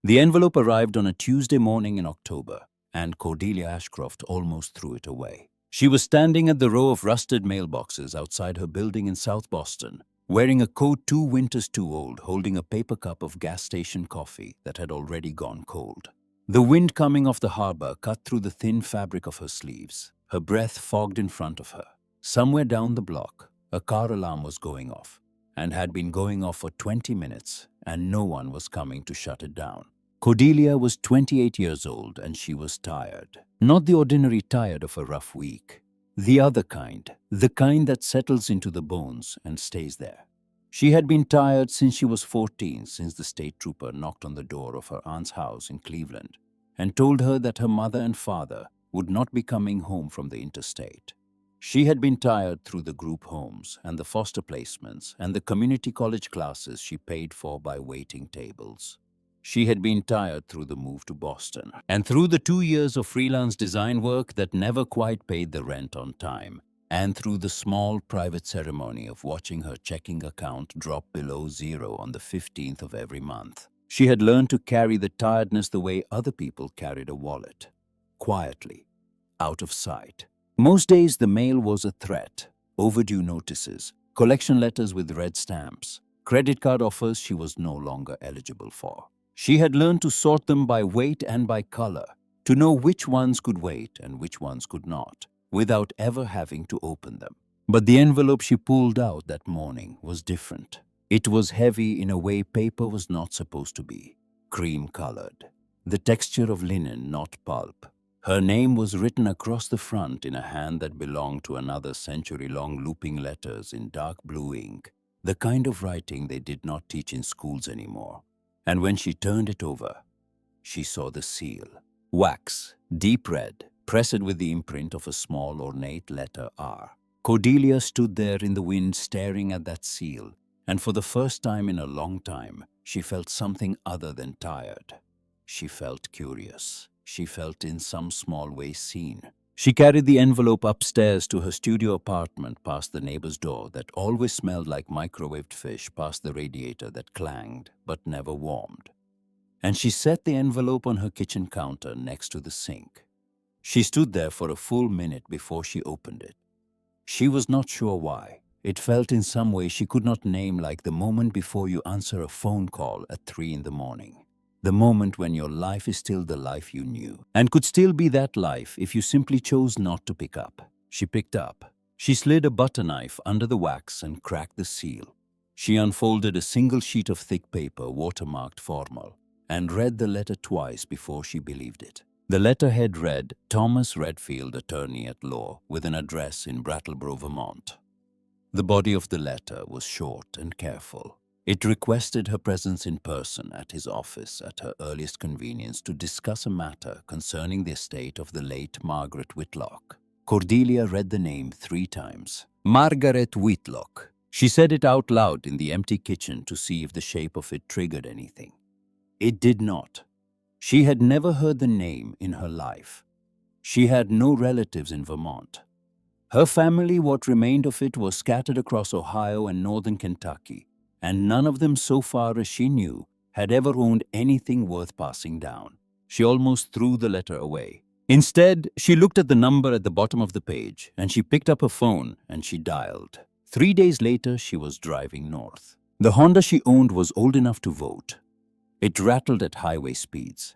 The envelope arrived on a Tuesday morning in October, and Cordelia Ashcroft almost threw it away. She was standing at the row of rusted mailboxes outside her building in South Boston, wearing a coat 2 winters too old, holding a paper cup of gas station coffee that had already gone cold. The wind coming off the harbor cut through the thin fabric of her sleeves. Her breath fogged in front of her. Somewhere down the block, a car alarm was going off, and had been going off for 20 minutes, and no one was coming to shut it down. Cordelia was 28 years old, and she was tired. Not the ordinary tired of a rough week. The other kind, the kind that settles into the bones and stays there. She had been tired since she was 14, since the state trooper knocked on the door of her aunt's house in Cleveland and told her that her mother and father would not be coming home from the interstate. She had been tired through the group homes and the foster placements and the community college classes she paid for by waiting tables. She had been tired through the move to Boston and through the 2 years of freelance design work that never quite paid the rent on time, and through the small private ceremony of watching her checking account drop below zero on the 15th of every month. She had learned to carry the tiredness the way other people carried a wallet, quietly, out of sight. Most days the mail was a threat, overdue notices, collection letters with red stamps, credit card offers she was no longer eligible for. She had learned to sort them by weight and by color, to know which ones could wait and which ones could not, without ever having to open them. But the envelope she pulled out that morning was different. It was heavy in a way paper was not supposed to be, cream-colored, the texture of linen, not pulp. Her name was written across the front in a hand that belonged to another century-long looping letters in dark blue ink, the kind of writing they did not teach in schools anymore. And when she turned it over, she saw the seal. Wax, deep red, pressed with the imprint of a small ornate letter R. Cordelia stood there in the wind staring at that seal, and for the first time in a long time, she felt something other than tired. She felt curious. She felt in some small way seen. She carried the envelope upstairs to her studio apartment past the neighbor's door that always smelled like microwaved fish, past the radiator that clanged but never warmed. And she set the envelope on her kitchen counter next to the sink. She stood there for a full minute before she opened it. She was not sure why. It felt in some way she could not name, like the moment before you answer a phone call at 3 in the morning. The moment when your life is still the life you knew, and could still be that life if you simply chose not to pick up. She picked up. She slid a butter knife under the wax and cracked the seal. She unfolded a single sheet of thick paper, watermarked formal, and read the letter twice before she believed it. The letterhead read, Thomas Redfield, attorney at law, with an address in Brattleboro, Vermont. The body of the letter was short and careful. It requested her presence in person at his office at her earliest convenience to discuss a matter concerning the estate of the late Margaret Whitlock. Cordelia read the name 3 times. Margaret Whitlock. She said it out loud in the empty kitchen to see if the shape of it triggered anything. It did not. She had never heard the name in her life. She had no relatives in Vermont. Her family, what remained of it, was scattered across Ohio and northern Kentucky, and none of them, so far as she knew, had ever owned anything worth passing down. She almost threw the letter away. Instead, she looked at the number at the bottom of the page, and she picked up her phone and she dialed. 3 days later, she was driving north. The Honda she owned was old enough to vote. It rattled at highway speeds.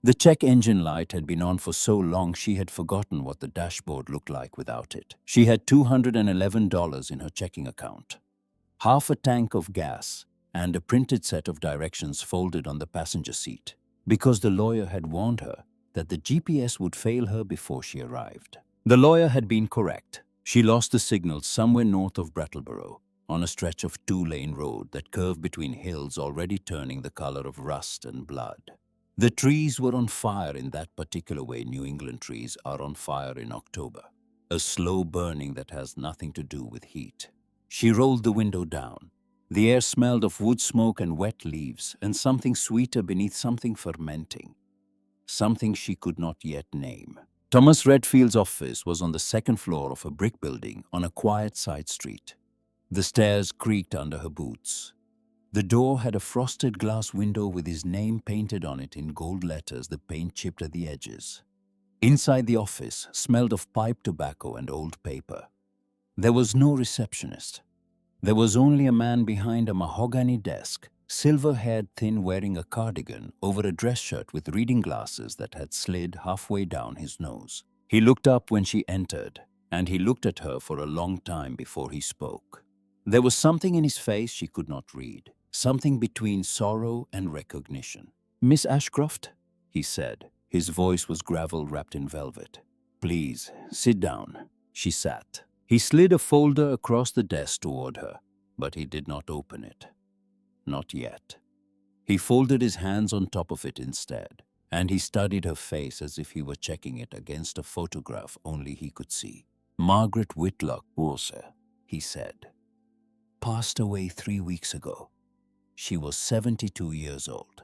The check engine light had been on for so long she had forgotten what the dashboard looked like without it. She had $211 in her checking account, half a tank of gas, and a printed set of directions folded on the passenger seat, because the lawyer had warned her that the GPS would fail her before she arrived. The lawyer had been correct. She lost the signal somewhere north of Brattleboro, on a stretch of 2-lane road that curved between hills already turning the color of rust and blood. The trees were on fire in that particular way New England trees are on fire in October, a slow burning that has nothing to do with heat. She rolled the window down. The air smelled of wood smoke and wet leaves, and something sweeter beneath something fermenting, something she could not yet name. Thomas Redfield's office was on the 2nd floor of a brick building on a quiet side street. The stairs creaked under her boots. The door had a frosted glass window with his name painted on it in gold letters, the paint chipped at the edges. Inside the office smelled of pipe tobacco and old paper. There was no receptionist. There was only a man behind a mahogany desk, silver-haired, thin, wearing a cardigan over a dress shirt with reading glasses that had slid halfway down his nose. He looked up when she entered, and he looked at her for a long time before he spoke. There was something in his face she could not read, something between sorrow and recognition. "Miss Ashcroft," he said. His voice was gravel wrapped in velvet. "Please, sit down." She sat. He slid a folder across the desk toward her, but he did not open it. Not yet. He folded his hands on top of it instead, and he studied her face as if he were checking it against a photograph only he could see. "Margaret Whitlock Orchard," he said, "passed away 3 weeks ago. She was 72 years old.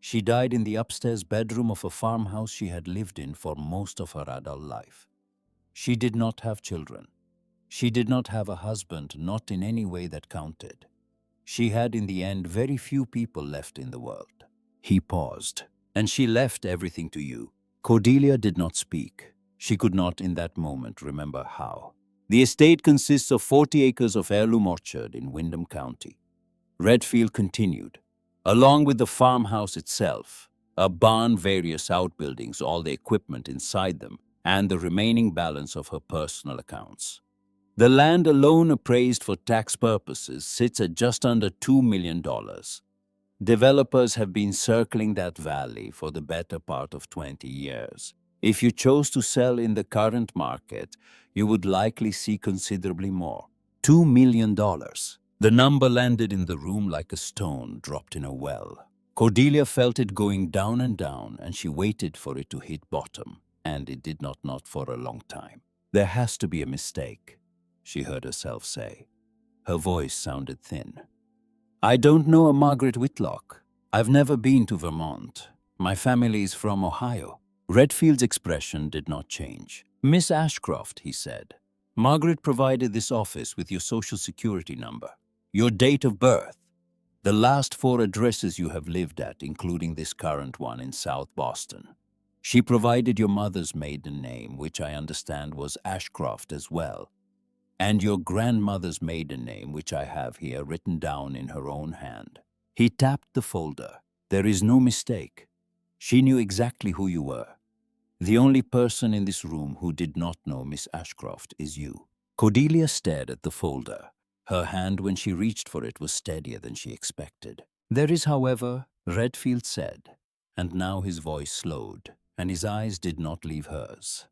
She died in the upstairs bedroom of a farmhouse she had lived in for most of her adult life. She did not have children. She did not have a husband, not in any way that counted. She had, in the end, very few people left in the world." He paused. "And she left everything to you." Cordelia did not speak. She could not, in that moment, remember how. "The estate consists of 40 acres of heirloom orchard in Windham County," Redfield continued, "along with the farmhouse itself, a barn, various outbuildings, all the equipment inside them, and the remaining balance of her personal accounts. The land alone, appraised for tax purposes, sits at just under $2 million. Developers have been circling that valley for the better part of 20 years. If you chose to sell in the current market, you would likely see considerably more. $2 million. The number landed in the room like a stone dropped in a well. Cordelia felt it going down, and she waited for it to hit bottom, and it did not for a long time. "There has to be a mistake," she heard herself say. Her voice sounded thin. "I don't know a Margaret Whitlock. I've never been to Vermont. My family is from Ohio." Redfield's expression did not change. "Miss Ashcroft," he said, "Margaret provided this office with your social security number, your date of birth, the last 4 addresses you have lived at, including this current one in South Boston. She provided your mother's maiden name, which I understand was Ashcroft as well, and your grandmother's maiden name, which I have here written down in her own hand." He tapped the folder. "There is no mistake. She knew exactly who you were. The only person in this room who did not know Miss Ashcroft is you." Cordelia stared at the folder. Her hand, when she reached for it, was steadier than she expected. "There is, however," Redfield said, and now his voice slowed, and his eyes did not leave hers,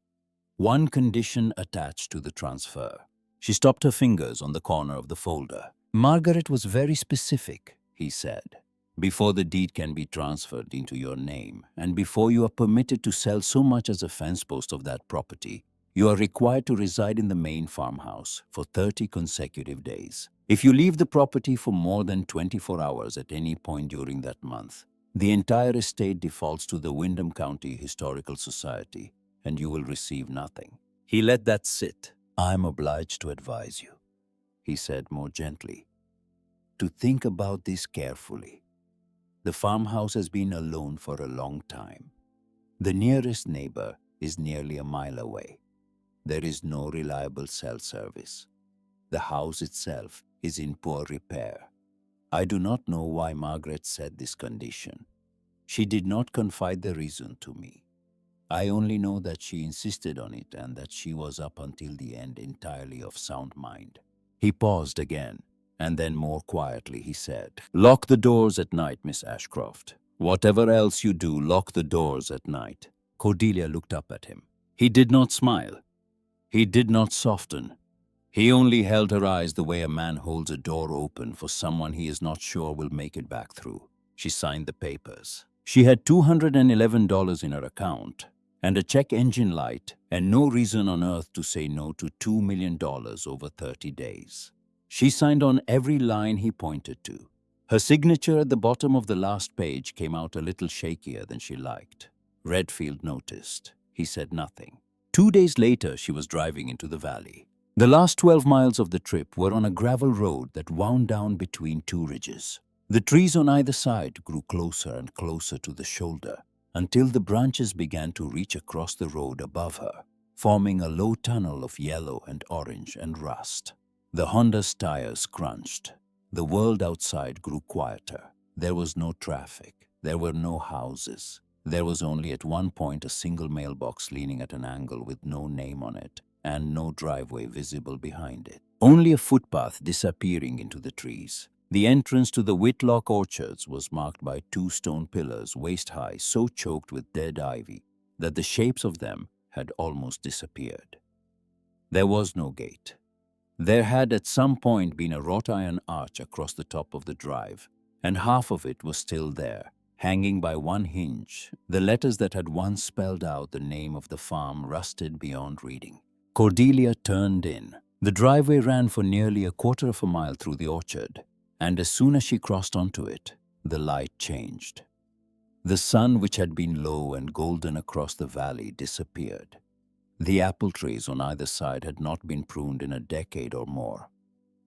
"one condition attached to the transfer." She stopped her fingers on the corner of the folder. "Margaret was very specific," he said. "Before the deed can be transferred into your name, and before you are permitted to sell so much as a fence post of that property, you are required to reside in the main farmhouse for 30 consecutive days. If you leave the property for more than 24 hours at any point during that month, the entire estate defaults to the Windham County Historical Society, and you will receive nothing." He let that sit. "I am obliged to advise you," he said more gently, "to think about this carefully. The farmhouse has been alone for a long time. The nearest neighbor is nearly a mile away. There is no reliable cell service. The house itself is in poor repair. I do not know why Margaret set this condition. She did not confide the reason to me. I only know that she insisted on it and that she was up until the end entirely of sound mind." He paused again, and then more quietly he said, "Lock the doors at night, Miss Ashcroft. Whatever else you do, lock the doors at night." Cordelia looked up at him. He did not smile. He did not soften. He only held her eyes the way a man holds a door open for someone he is not sure will make it back through. She signed the papers. She had $211 in her account, and a check engine light, and no reason on earth to say no to $2 million over 30 days. She signed on every line he pointed to. Her signature at the bottom of the last page came out a little shakier than she liked. Redfield noticed. He said nothing. 2 days later, she was driving into the valley. The last 12 miles of the trip were on a gravel road that wound down between 2 ridges. The trees on either side grew closer and closer to the shoulder until the branches began to reach across the road above her, forming a low tunnel of yellow and orange and rust. The Honda's tires crunched. The world outside grew quieter. There was no traffic. There were no houses. There was only at one point a single mailbox leaning at an angle with no name on it and no driveway visible behind it. Only a footpath disappearing into the trees. The entrance to the Whitlock Orchards was marked by 2 stone pillars waist-high, so choked with dead ivy that the shapes of them had almost disappeared. There was no gate. There had at some point been a wrought iron arch across the top of the drive, and half of it was still there, hanging by one hinge. The letters that had once spelled out the name of the farm rusted beyond reading. Cordelia turned in. The driveway ran for nearly a quarter of a mile through the orchard, and as soon as she crossed onto it, the light changed. The sun, which had been low and golden across the valley, disappeared. The apple trees on either side had not been pruned in a decade or more.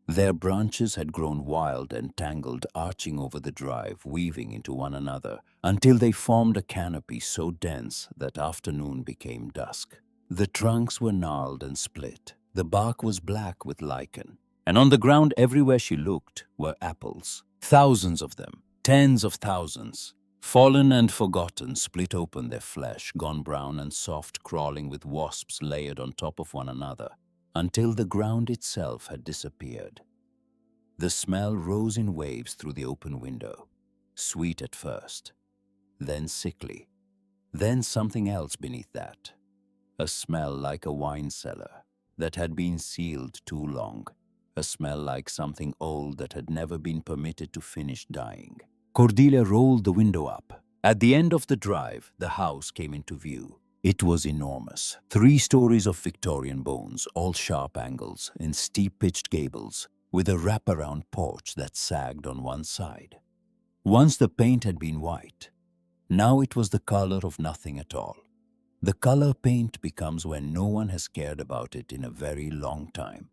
Their branches had grown wild and tangled, arching over the drive, weaving into one another, until they formed a canopy so dense that afternoon became dusk. The trunks were gnarled and split. The bark was black with lichen, and on the ground everywhere she looked were apples. Thousands of them, tens of thousands. Fallen and forgotten, split open, their flesh gone brown and soft, crawling with wasps layered on top of one another, until the ground itself had disappeared. The smell rose in waves through the open window, sweet at first, then sickly, then something else beneath that, a smell like a wine cellar that had been sealed too long, a smell like something old that had never been permitted to finish dying. Cordelia rolled the window up. At the end of the drive, the house came into view. It was enormous. 3 stories of Victorian bones, all sharp angles, in steep pitched gables, with a wraparound porch that sagged on one side. Once the paint had been white. Now it was the color of nothing at all. The color paint becomes when no one has cared about it in a very long time.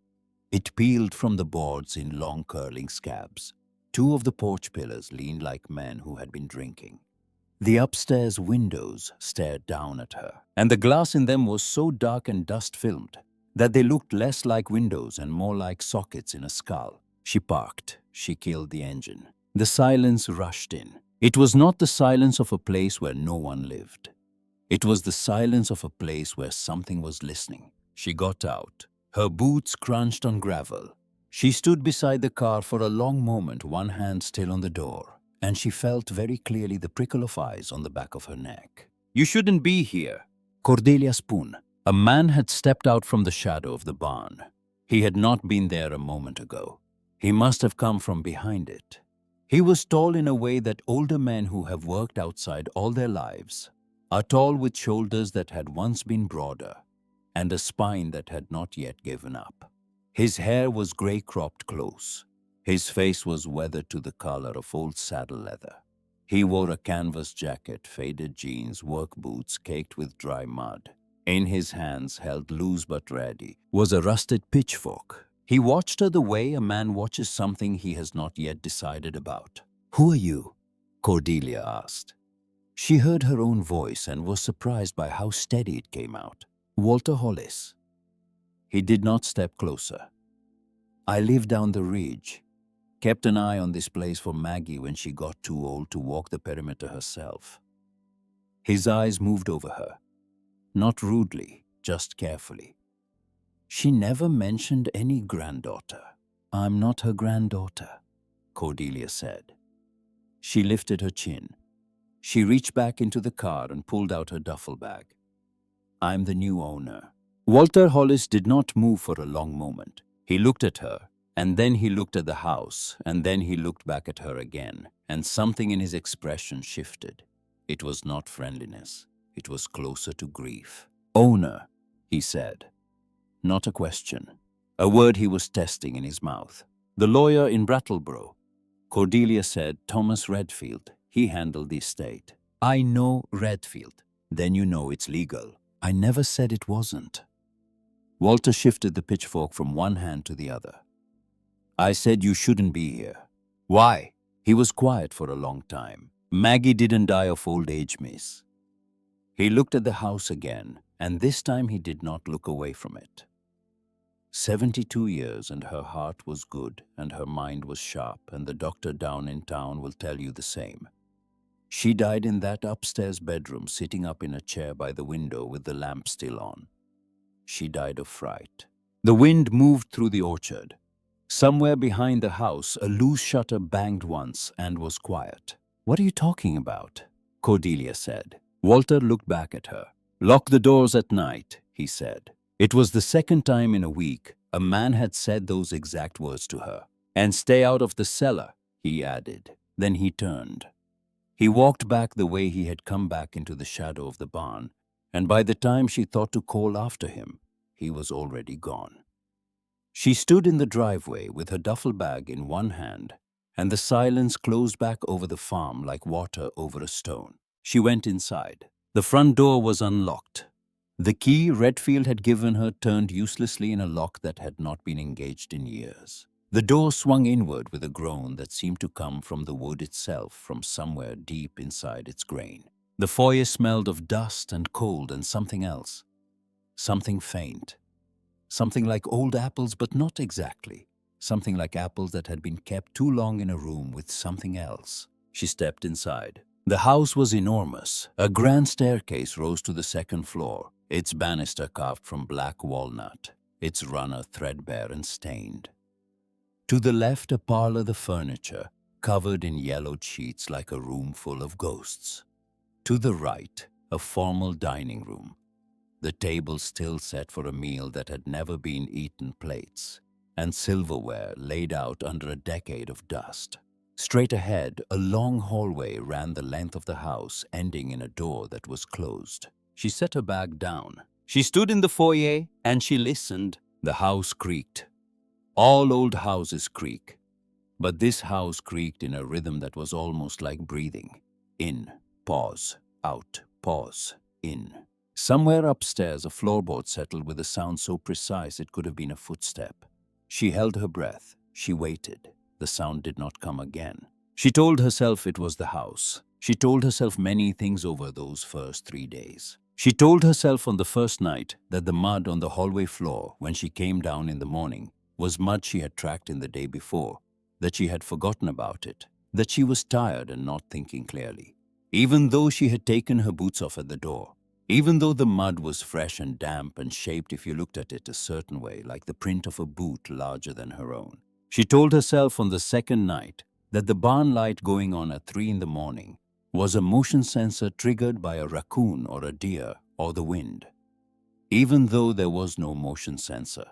It peeled from the boards in long curling scabs. 2 of the porch pillars leaned like men who had been drinking. The upstairs windows stared down at her, and the glass in them was so dark and dust-filmed that they looked less like windows and more like sockets in a skull. She parked. She killed the engine. The silence rushed in. It was not the silence of a place where no one lived. It was the silence of a place where something was listening. She got out. Her boots crunched on gravel. She stood beside the car for a long moment, one hand still on the door, and she felt very clearly the prickle of eyes on the back of her neck. "You shouldn't be here." Cordelia spun. A man had stepped out from the shadow of the barn. He had not been there a moment ago. He must have come from behind it. He was tall in a way that older men who have worked outside all their lives are tall, with shoulders that had once been broader and a spine that had not yet given up. His hair was gray-cropped close. His face was weathered to the color of old saddle leather. He wore a canvas jacket, faded jeans, work boots caked with dry mud. In his hands, held loose but ready, was a rusted pitchfork. He watched her the way a man watches something he has not yet decided about. "Who are you?" Cordelia asked. She heard her own voice and was surprised by how steady it came out. "Walter Hollis." He did not step closer. "I live down the ridge. Kept an eye on this place for Maggie when she got too old to walk the perimeter herself." His eyes moved over her. Not rudely, just carefully. "She never mentioned any granddaughter." "I'm not her granddaughter," Cordelia said. She lifted her chin. She reached back into the car and pulled out her duffel bag. "I'm the new owner." Walter Hollis did not move for a long moment. He looked at her, and then he looked at the house, and then he looked back at her again, and something in his expression shifted. It was not friendliness. It was closer to grief. "Owner," he said. Not a question. A word he was testing in his mouth. "The lawyer in Brattleboro." Cordelia said, "Thomas Redfield. He handled the estate." "I know Redfield." "Then you know it's legal." "I never said it wasn't." Walter shifted the pitchfork from one hand to the other. "I said you shouldn't be here." "Why?" He was quiet for a long time. Maggie didn't die of old age, miss. He looked at the house again, and this time he did not look away from it. 72 years, and her heart was good, and her mind was sharp, and the doctor down in town will tell you the same. She died in that upstairs bedroom, sitting up in a chair by the window with the lamp still on. She died of fright. The wind moved through the orchard. Somewhere behind the house, a loose shutter banged once and was quiet. "What are you talking about?" Cordelia said. Walter looked back at her. "Lock the doors at night," he said. It was the second time in a week a man had said those exact words to her. "And stay out of the cellar," he added. Then he turned. He walked back the way he had come back into the shadow of the barn, and by the time she thought to call after him, he was already gone. She stood in the driveway with her duffel bag in one hand, and the silence closed back over the farm like water over a stone. She went inside. The front door was unlocked. The key Redfield had given her turned uselessly in a lock that had not been engaged in years. The door swung inward with a groan that seemed to come from the wood itself, from somewhere deep inside its grain. The foyer smelled of dust and cold and something else. Something faint. Something like old apples, but not exactly. Something like apples that had been kept too long in a room with something else. She stepped inside. The house was enormous. A grand staircase rose to the second floor, its banister carved from black walnut, its runner threadbare and stained. To the left, a parlor, the furniture covered in yellowed sheets like a room full of ghosts. To the right, a formal dining room, the table still set for a meal that had never been eaten, plates and silverware laid out under a decade of dust. Straight ahead, a long hallway ran the length of the house, ending in a door that was closed. She set her bag down. She stood in the foyer and she listened. The house creaked. All old houses creak, but this house creaked in a rhythm that was almost like breathing. In, pause, out, pause, in. Somewhere upstairs, a floorboard settled with a sound so precise it could have been a footstep. She held her breath. She waited. The sound did not come again. She told herself it was the house. She told herself many things over those first 3 days. She told herself on the first night that the mud on the hallway floor when she came down in the morning was mud she had tracked in the day before, that she had forgotten about it, that she was tired and not thinking clearly. Even though she had taken her boots off at the door, even though the mud was fresh and damp and shaped if you looked at it a certain way, like the print of a boot larger than her own. She told herself on the second night that the barn light going on at 3 in the morning was a motion sensor triggered by a raccoon or a deer or the wind. Even though there was no motion sensor,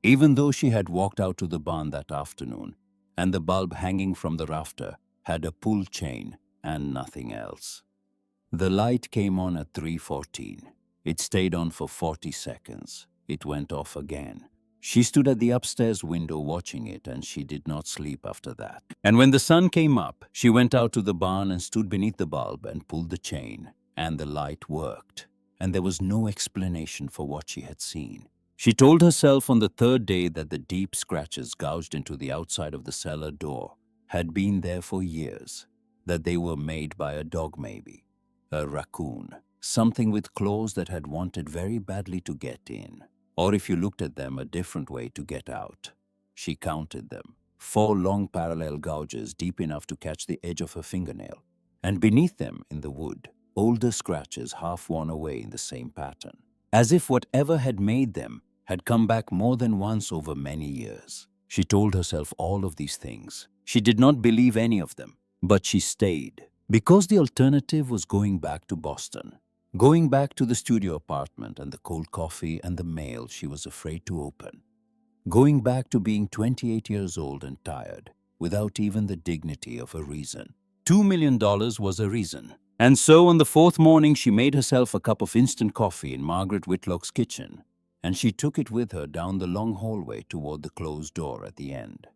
even though she had walked out to the barn that afternoon and the bulb hanging from the rafter had a pull chain and nothing else. The light came on at 3:14. It stayed on for 40 seconds. It went off again. She stood at the upstairs window watching it, and she did not sleep after that. And when the sun came up, she went out to the barn and stood beneath the bulb and pulled the chain, and the light worked, and there was no explanation for what she had seen. She told herself on the third day that the deep scratches gouged into the outside of the cellar door had been there for years, that they were made by a dog maybe, a raccoon, something with claws that had wanted very badly to get in, or if you looked at them, a different way to get out. She counted them, 4 long parallel gouges deep enough to catch the edge of her fingernail, and beneath them in the wood, older scratches half worn away in the same pattern, as if whatever had made them had come back more than once over many years. She told herself all of these things. She did not believe any of them, but she stayed, because the alternative was going back to Boston, going back to the studio apartment and the cold coffee and the mail she was afraid to open, going back to being 28 years old and tired, without even the dignity of a reason. $2 million was a reason. And so on the 4th morning she made herself a cup of instant coffee in Margaret Whitlock's kitchen, and she took it with her down the long hallway toward the closed door at the end.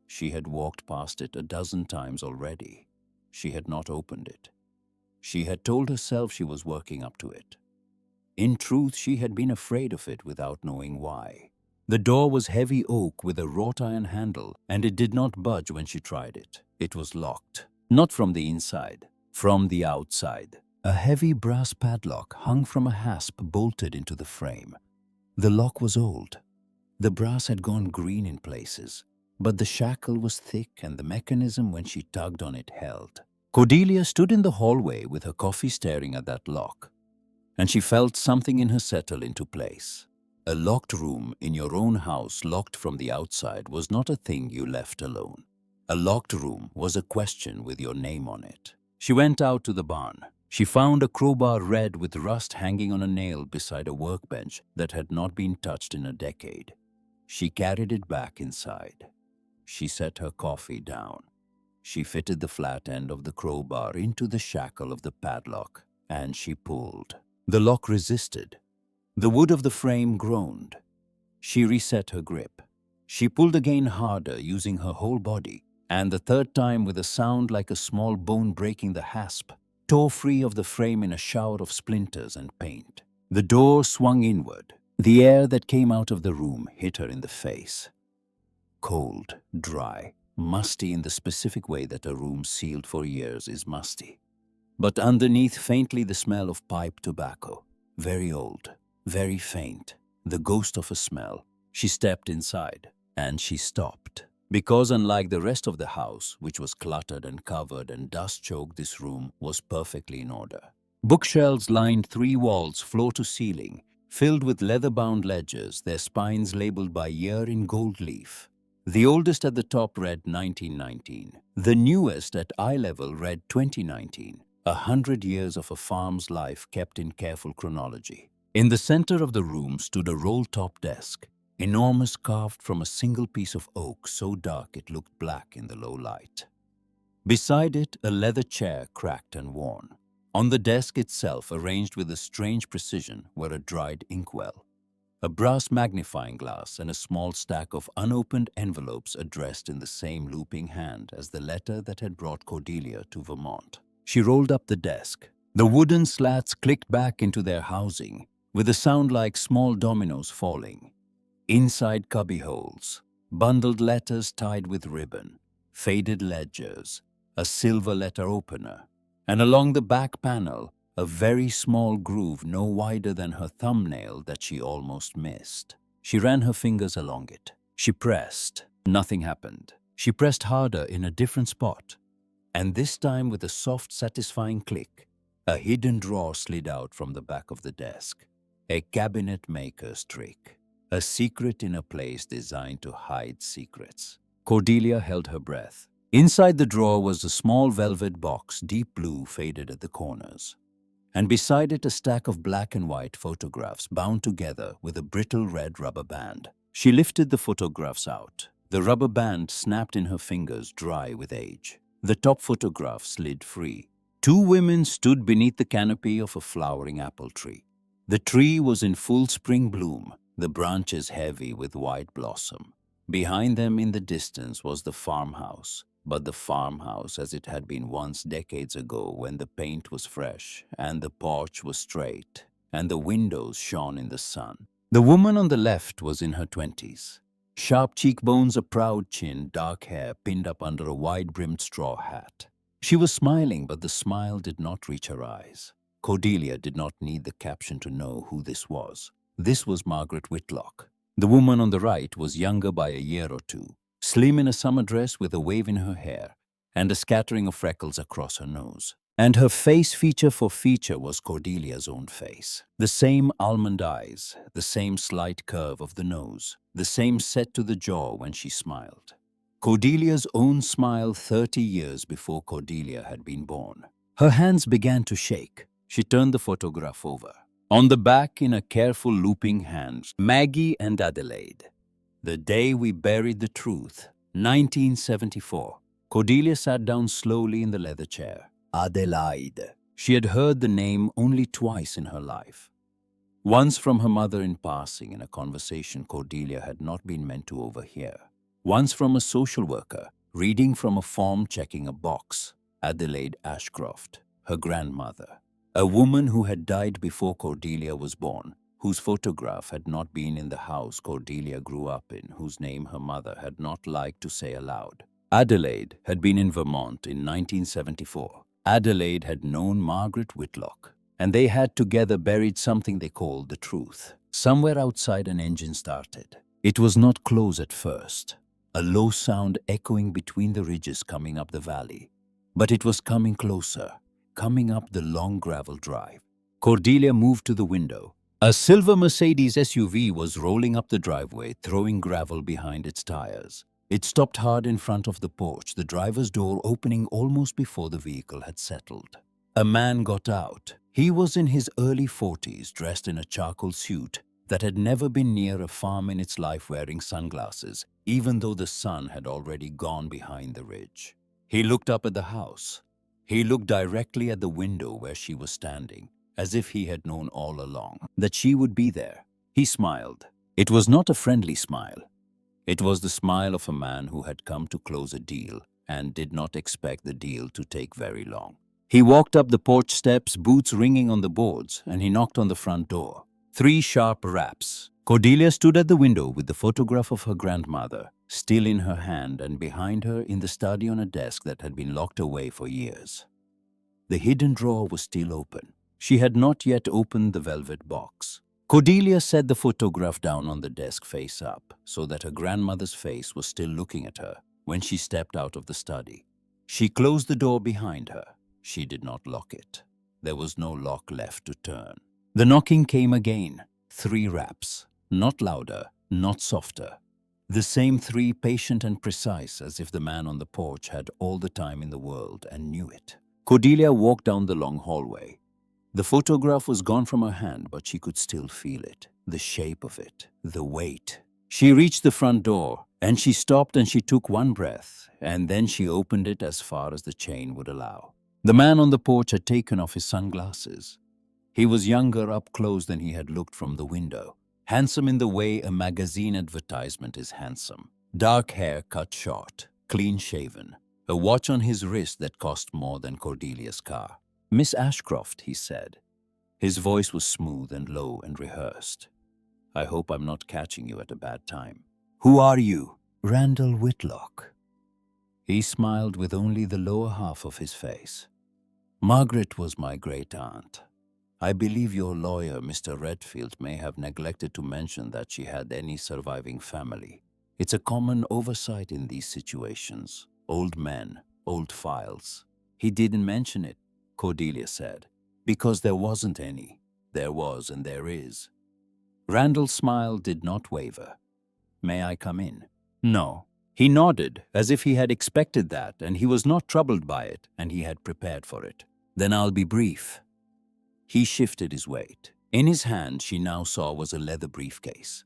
She had walked past it a dozen times already. She had not opened it. She had told herself she was working up to it. In truth, she had been afraid of it without knowing why. The door was heavy oak with a wrought iron handle, and it did not budge when she tried it. It was locked. Not from the inside, from the outside. A heavy brass padlock hung from a hasp bolted into the frame. The lock was old. The brass had gone green in places, but the shackle was thick and the mechanism, when she tugged on it, held. Cordelia stood in the hallway with her coffee staring at that lock, and she felt something in her settle into place. A locked room in your own house, locked from the outside, was not a thing you left alone. A locked room was a question with your name on it. She went out to the barn. She found a crowbar red with rust hanging on a nail beside a workbench that had not been touched in a decade. She carried it back inside. She set her coffee down. She fitted the flat end of the crowbar into the shackle of the padlock, and she pulled. The lock resisted. The wood of the frame groaned. She reset her grip. She pulled again, harder, using her whole body, and the third time, with a sound like a small bone breaking the hasp, tore free of the frame in a shower of splinters and paint. The door swung inward. The air that came out of the room hit her in the face. Cold, dry, musty in the specific way that a room sealed for years is musty. But underneath, faintly, the smell of pipe tobacco. Very old, very faint, the ghost of a smell. She stepped inside, and she stopped. Because unlike the rest of the house, which was cluttered and covered and dust-choked, this room was perfectly in order. Bookshelves lined 3 walls, floor to ceiling, filled with leather-bound ledgers, their spines labeled by year in gold leaf. The oldest at the top read 1919. The newest at eye level read 2019. 100 years of a farm's life kept in careful chronology. In the center of the room stood a roll-top desk, enormous, carved from a single piece of oak so dark it looked black in the low light. Beside it, a leather chair, cracked and worn. On the desk itself, arranged with a strange precision, were a dried inkwell, a brass magnifying glass, and a small stack of unopened envelopes addressed in the same looping hand as the letter that had brought Cordelia to Vermont. She rolled up the desk. The wooden slats clicked back into their housing, with a sound like small dominoes falling. Inside cubbyholes, bundled letters tied with ribbon, faded ledgers, a silver letter opener, and along the back panel, a very small groove no wider than her thumbnail that she almost missed. She ran her fingers along it. She pressed. Nothing happened. She pressed harder in a different spot, and this time, with a soft, satisfying click, a hidden drawer slid out from the back of the desk. A cabinet maker's trick. A secret in a place designed to hide secrets. Cordelia held her breath. Inside the drawer was a small velvet box, deep blue, faded at the corners, and beside it a stack of black and white photographs bound together with a brittle red rubber band. She lifted the photographs out. The rubber band snapped in her fingers, dry with age. The top photograph slid free. 2 women stood beneath the canopy of a flowering apple tree. The tree was in full spring bloom, the branches heavy with white blossom. Behind them in the distance was the farmhouse, but the farmhouse as it had been once decades ago, when the paint was fresh and the porch was straight and the windows shone in the sun. The woman on the left was in her 20s. Sharp cheekbones, a proud chin, dark hair pinned up under a wide-brimmed straw hat. She was smiling, but the smile did not reach her eyes. Cordelia did not need the caption to know who this was. This was Margaret Whitlock. The woman on the right was younger by a year or 2, slim in a summer dress with a wave in her hair and a scattering of freckles across her nose. And her face, feature for feature, was Cordelia's own face. The same almond eyes, the same slight curve of the nose, the same set to the jaw when she smiled. Cordelia's own smile 30 years before Cordelia had been born. Her hands began to shake. She turned the photograph over. On the back, in a careful looping hand, Maggie and Adelaide. The day we buried the truth, 1974. Cordelia sat down slowly in the leather chair. Adelaide. She had heard the name only twice in her life. Once from her mother in passing in a conversation Cordelia had not been meant to overhear. Once from a social worker, reading from a form, checking a box. Adelaide Ashcroft, her grandmother. A woman who had died before Cordelia was born, whose photograph had not been in the house Cordelia grew up in, whose name her mother had not liked to say aloud. Adelaide had been in Vermont in 1974. Adelaide had known Margaret Whitlock, and they had together buried something they called the truth. Somewhere outside, an engine started. It was not close at first, a low sound echoing between the ridges coming up the valley. But it was coming closer, coming up the long gravel drive. Cordelia moved to the window. A silver Mercedes SUV was rolling up the driveway, throwing gravel behind its tires. It stopped hard in front of the porch, the driver's door opening almost before the vehicle had settled. A man got out. He was in his early 40s, dressed in a charcoal suit that had never been near a farm in its life, wearing sunglasses, even though the sun had already gone behind the ridge. He looked up at the house. He looked directly at the window where she was standing, as if he had known all along that she would be there. He smiled. It was not a friendly smile. It was the smile of a man who had come to close a deal and did not expect the deal to take very long. He walked up the porch steps, boots ringing on the boards, and he knocked on the front door. 3 sharp raps. Cordelia stood at the window with the photograph of her grandmother still in her hand, and behind her in the study on a desk that had been locked away for years. The hidden drawer was still open. She had not yet opened the velvet box. Cordelia set the photograph down on the desk face up, so that her grandmother's face was still looking at her when she stepped out of the study. She closed the door behind her. She did not lock it. There was no lock left to turn. The knocking came again. 3 raps. Not louder, not softer. The same 3, patient and precise, as if the man on the porch had all the time in the world and knew it. Cordelia walked down the long hallway. The photograph was gone from her hand, but she could still feel it, the shape of it, the weight. She reached the front door, and she stopped and she took one breath, and then she opened it as far as the chain would allow. The man on the porch had taken off his sunglasses. He was younger up close than he had looked from the window, handsome in the way a magazine advertisement is handsome. Dark hair cut short, clean shaven, a watch on his wrist that cost more than Cordelia's car. "Miss Ashcroft," he said. His voice was smooth and low and rehearsed. "I hope I'm not catching you at a bad time." "Who are you?" "Randall Whitlock." He smiled with only the lower half of his face. "Margaret was my great-aunt. I believe your lawyer, Mr. Redfield, may have neglected to mention that she had any surviving family. It's a common oversight in these situations. Old men, old files." "He didn't mention it," Cordelia said, "because there wasn't any. There was and there is." Randall's smile did not waver. "May I come in?" "No." He nodded, as if he had expected that, and he was not troubled by it, and he had prepared for it. "Then I'll be brief." He shifted his weight. In his hand, she now saw, was a leather briefcase.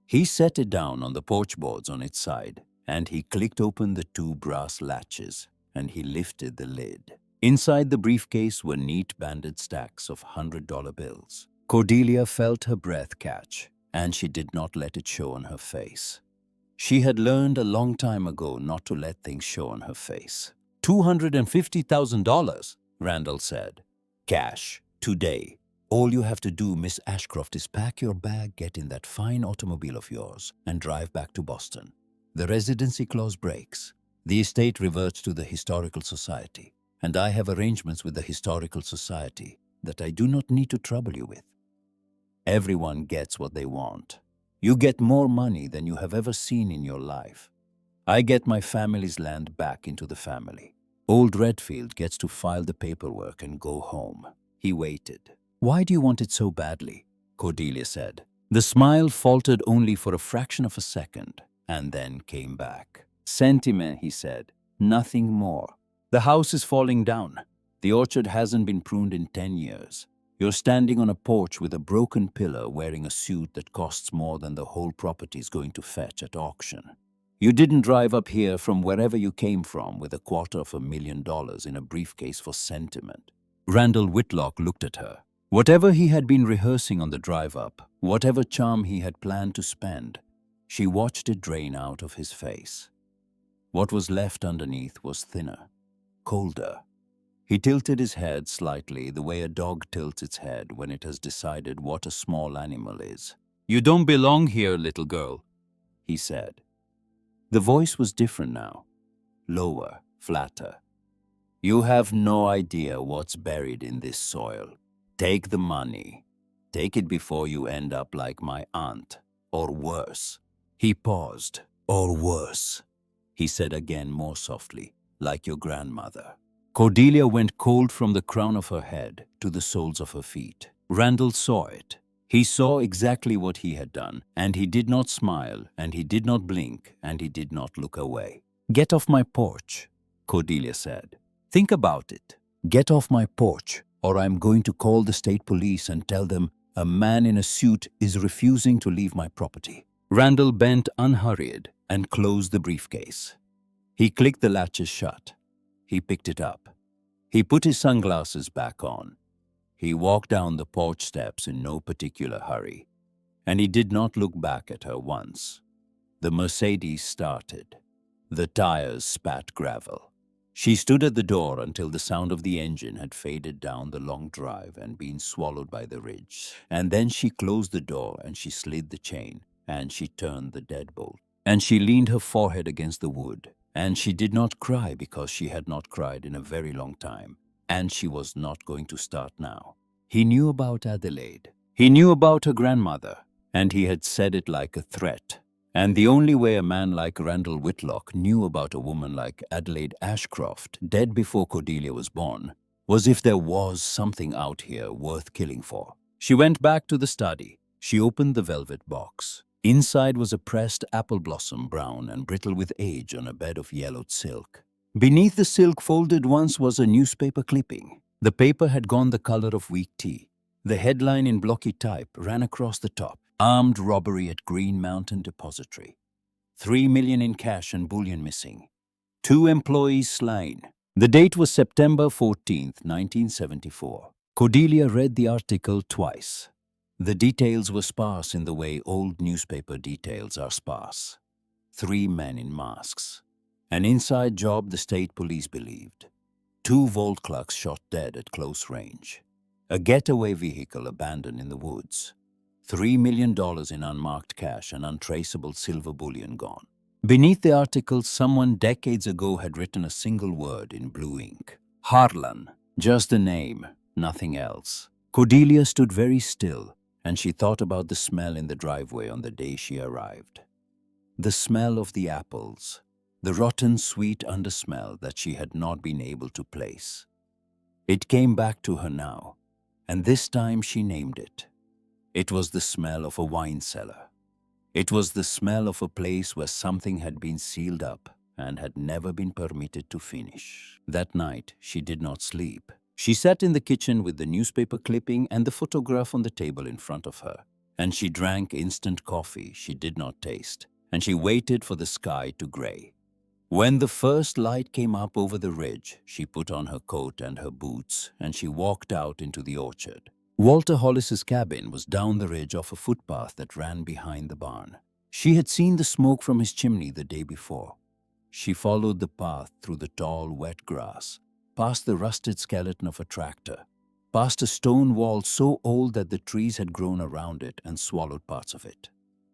He set it down on the porch boards on its side, and he clicked open the 2 brass latches, and he lifted the lid. Inside the briefcase were neat banded stacks of $100 bills. Cordelia felt her breath catch, and she did not let it show on her face. She had learned a long time ago not to let things show on her face. $250,000, Randall said. "Cash, today. All you have to do, Miss Ashcroft, is pack your bag, get in that fine automobile of yours, and drive back to Boston. The residency clause breaks. The estate reverts to the Historical Society, and I have arrangements with the Historical Society that I do not need to trouble you with. Everyone gets what they want. You get more money than you have ever seen in your life. I get my family's land back into the family. Old Redfield gets to file the paperwork and go home." He waited. "Why do you want it so badly?" Cordelia said. The smile faltered only for a fraction of a second, and then came back. "Sentiment," he said. "Nothing more. The house is falling down. The orchard hasn't been pruned in 10 years. You're standing on a porch with a broken pillar, wearing a suit that costs more than the whole property is going to fetch at auction. You didn't drive up here from wherever you came from with $250,000 in a briefcase for sentiment." Randall Whitlock looked at her. Whatever he had been rehearsing on the drive up, whatever charm he had planned to spend, she watched it drain out of his face. What was left underneath was thinner, colder. He tilted his head slightly, the way a dog tilts its head when it has decided what a small animal is. "You don't belong here, little girl," he said. The voice was different now, lower, flatter. "You have no idea what's buried in this soil. Take the money. Take it before you end up like my aunt, or worse." He paused. "Or worse," he said again more softly, "like your grandmother." Cordelia went cold from the crown of her head to the soles of her feet. Randall saw it. He saw exactly what he had done, and he did not smile, and he did not blink, and he did not look away. "Get off my porch," Cordelia said. "Think about it. Get off my porch, or I'm going to call the state police and tell them a man in a suit is refusing to leave my property." Randall bent unhurried and closed the briefcase. He clicked the latches shut. He picked it up. He put his sunglasses back on. He walked down the porch steps in no particular hurry, and he did not look back at her once. The Mercedes started. The tires spat gravel. She stood at the door until the sound of the engine had faded down the long drive and been swallowed by the ridge. And then she closed the door and she slid the chain, and she turned the deadbolt. And she leaned her forehead against the wood, and she did not cry because she had not cried in a very long time, and she was not going to start now. He knew about Adelaide. He knew about her grandmother, and he had said it like a threat. And the only way a man like Randall Whitlock knew about a woman like Adelaide Ashcroft, dead before Cordelia was born, was if there was something out here worth killing for. She went back to the study. She opened the velvet box. Inside was a pressed apple blossom, brown and brittle with age, on a bed of yellowed silk. Beneath the silk, folded once, was a newspaper clipping. The paper had gone the color of weak tea. The headline in blocky type ran across the top: "Armed robbery at Green Mountain Depository. 3 million in cash and bullion missing. 2 employees slain." The date was September 14th, 1974. Cordelia read the article twice. The details were sparse in the way old newspaper details are sparse. 3 men in masks. An inside job, the state police believed. 2 vault clerks shot dead at close range. A getaway vehicle abandoned in the woods. $3 million in unmarked cash and untraceable silver bullion gone. Beneath the article, someone decades ago had written a single word in blue ink: Harlon. Just the name, nothing else. Cordelia stood very still, and she thought about the smell in the driveway on the day she arrived. The smell of the apples, the rotten sweet undersmell that she had not been able to place. It came back to her now, and this time she named it. It was the smell of a wine cellar. It was the smell of a place where something had been sealed up and had never been permitted to finish. That night, she did not sleep. She sat in the kitchen with the newspaper clipping and the photograph on the table in front of her, and she drank instant coffee she did not taste, and she waited for the sky to gray. When the first light came up over the ridge, she put on her coat and her boots, and she walked out into the orchard. Walter Hollis's cabin was down the ridge off a footpath that ran behind the barn. She had seen the smoke from his chimney the day before. She followed the path through the tall, wet grass, past the rusted skeleton of a tractor, past a stone wall so old that the trees had grown around it and swallowed parts of it.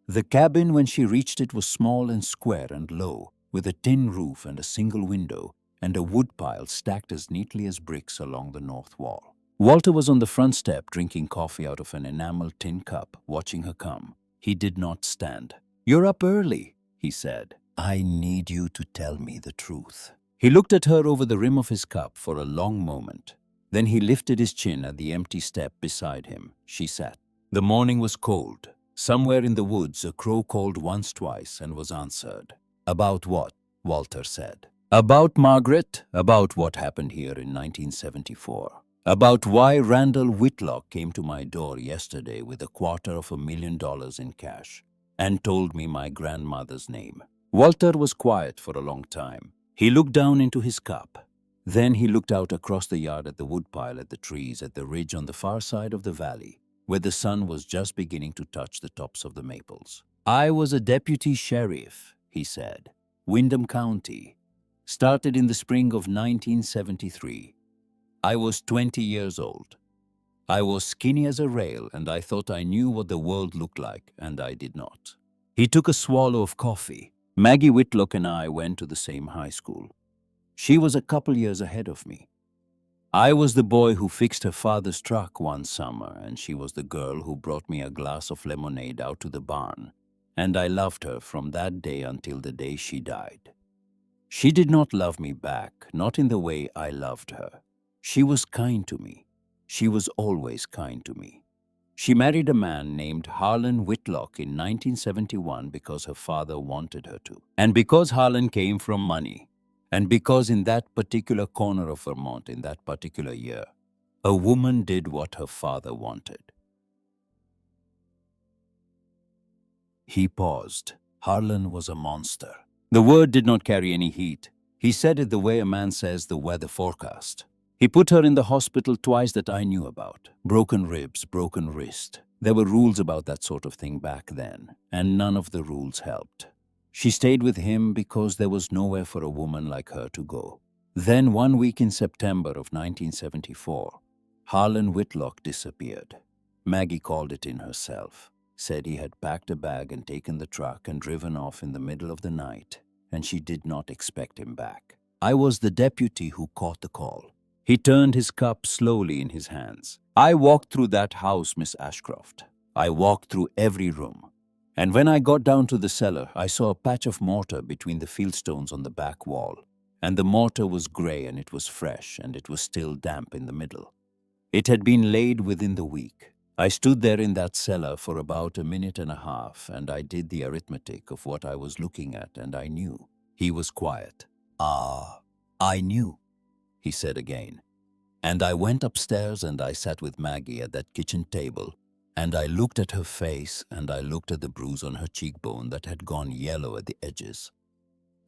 The cabin, when she reached it, was small and square and low, with a tin roof and a single window, and a woodpile stacked as neatly as bricks along the north wall. Walter was on the front step drinking coffee out of an enamel tin cup, watching her come. He did not stand. "You're up early," he said. "I need you to tell me the truth." He looked at her over the rim of his cup for a long moment. Then he lifted his chin at the empty step beside him. She sat. The morning was cold. Somewhere in the woods, a crow called once, twice, and was answered. "About what?" Walter said. "About Margaret, about what happened here in 1974. About why Randall Whitlock came to my door yesterday with $250,000 in cash and told me my grandmother's name." Walter was quiet for a long time. He looked down into his cup. Then he looked out across the yard at the woodpile, at the trees, at the ridge on the far side of the valley, where the sun was just beginning to touch the tops of the maples. "I was a deputy sheriff," he said. "Windham County. Started in the spring of 1973. I was 20 years old. I was skinny as a rail, and I thought I knew what the world looked like, and I did not. He took a swallow of coffee. Maggie Whitlock and I went to the same high school. She was a couple years ahead of me. I was the boy who fixed her father's truck one summer, and she was the girl who brought me a glass of lemonade out to the barn. And I loved her from that day until the day she died. She did not love me back, not in the way I loved her. She was kind to me. She was always kind to me. She married a man named Harlon Whitlock in 1971 because her father wanted her to. And because Harlon came from money. And because in that particular corner of Vermont, in that particular year, a woman did what her father wanted. He paused. Harlon was a monster. The word did not carry any heat. He said it the way a man says the weather forecast. He put her in the hospital twice that I knew about. Broken ribs, broken wrist. There were rules about that sort of thing back then, and none of the rules helped. She stayed with him because there was nowhere for a woman like her to go. Then one week in September of 1974, Harlon Whitlock disappeared. Maggie called it in herself, said he had packed a bag and taken the truck and driven off in the middle of the night, and she did not expect him back. I was the deputy who caught the call. He turned his cup slowly in his hands. I walked through that house, Miss Ashcroft. I walked through every room. And when I got down to the cellar, I saw a patch of mortar between the fieldstones on the back wall. And the mortar was gray and it was fresh and it was still damp in the middle. It had been laid within the week. I stood there in that cellar for about a minute and a half, and I did the arithmetic of what I was looking at, and I knew. He was quiet. I knew, he said again. And I went upstairs and I sat with Maggie at that kitchen table, and I looked at her face and I looked at the bruise on her cheekbone that had gone yellow at the edges.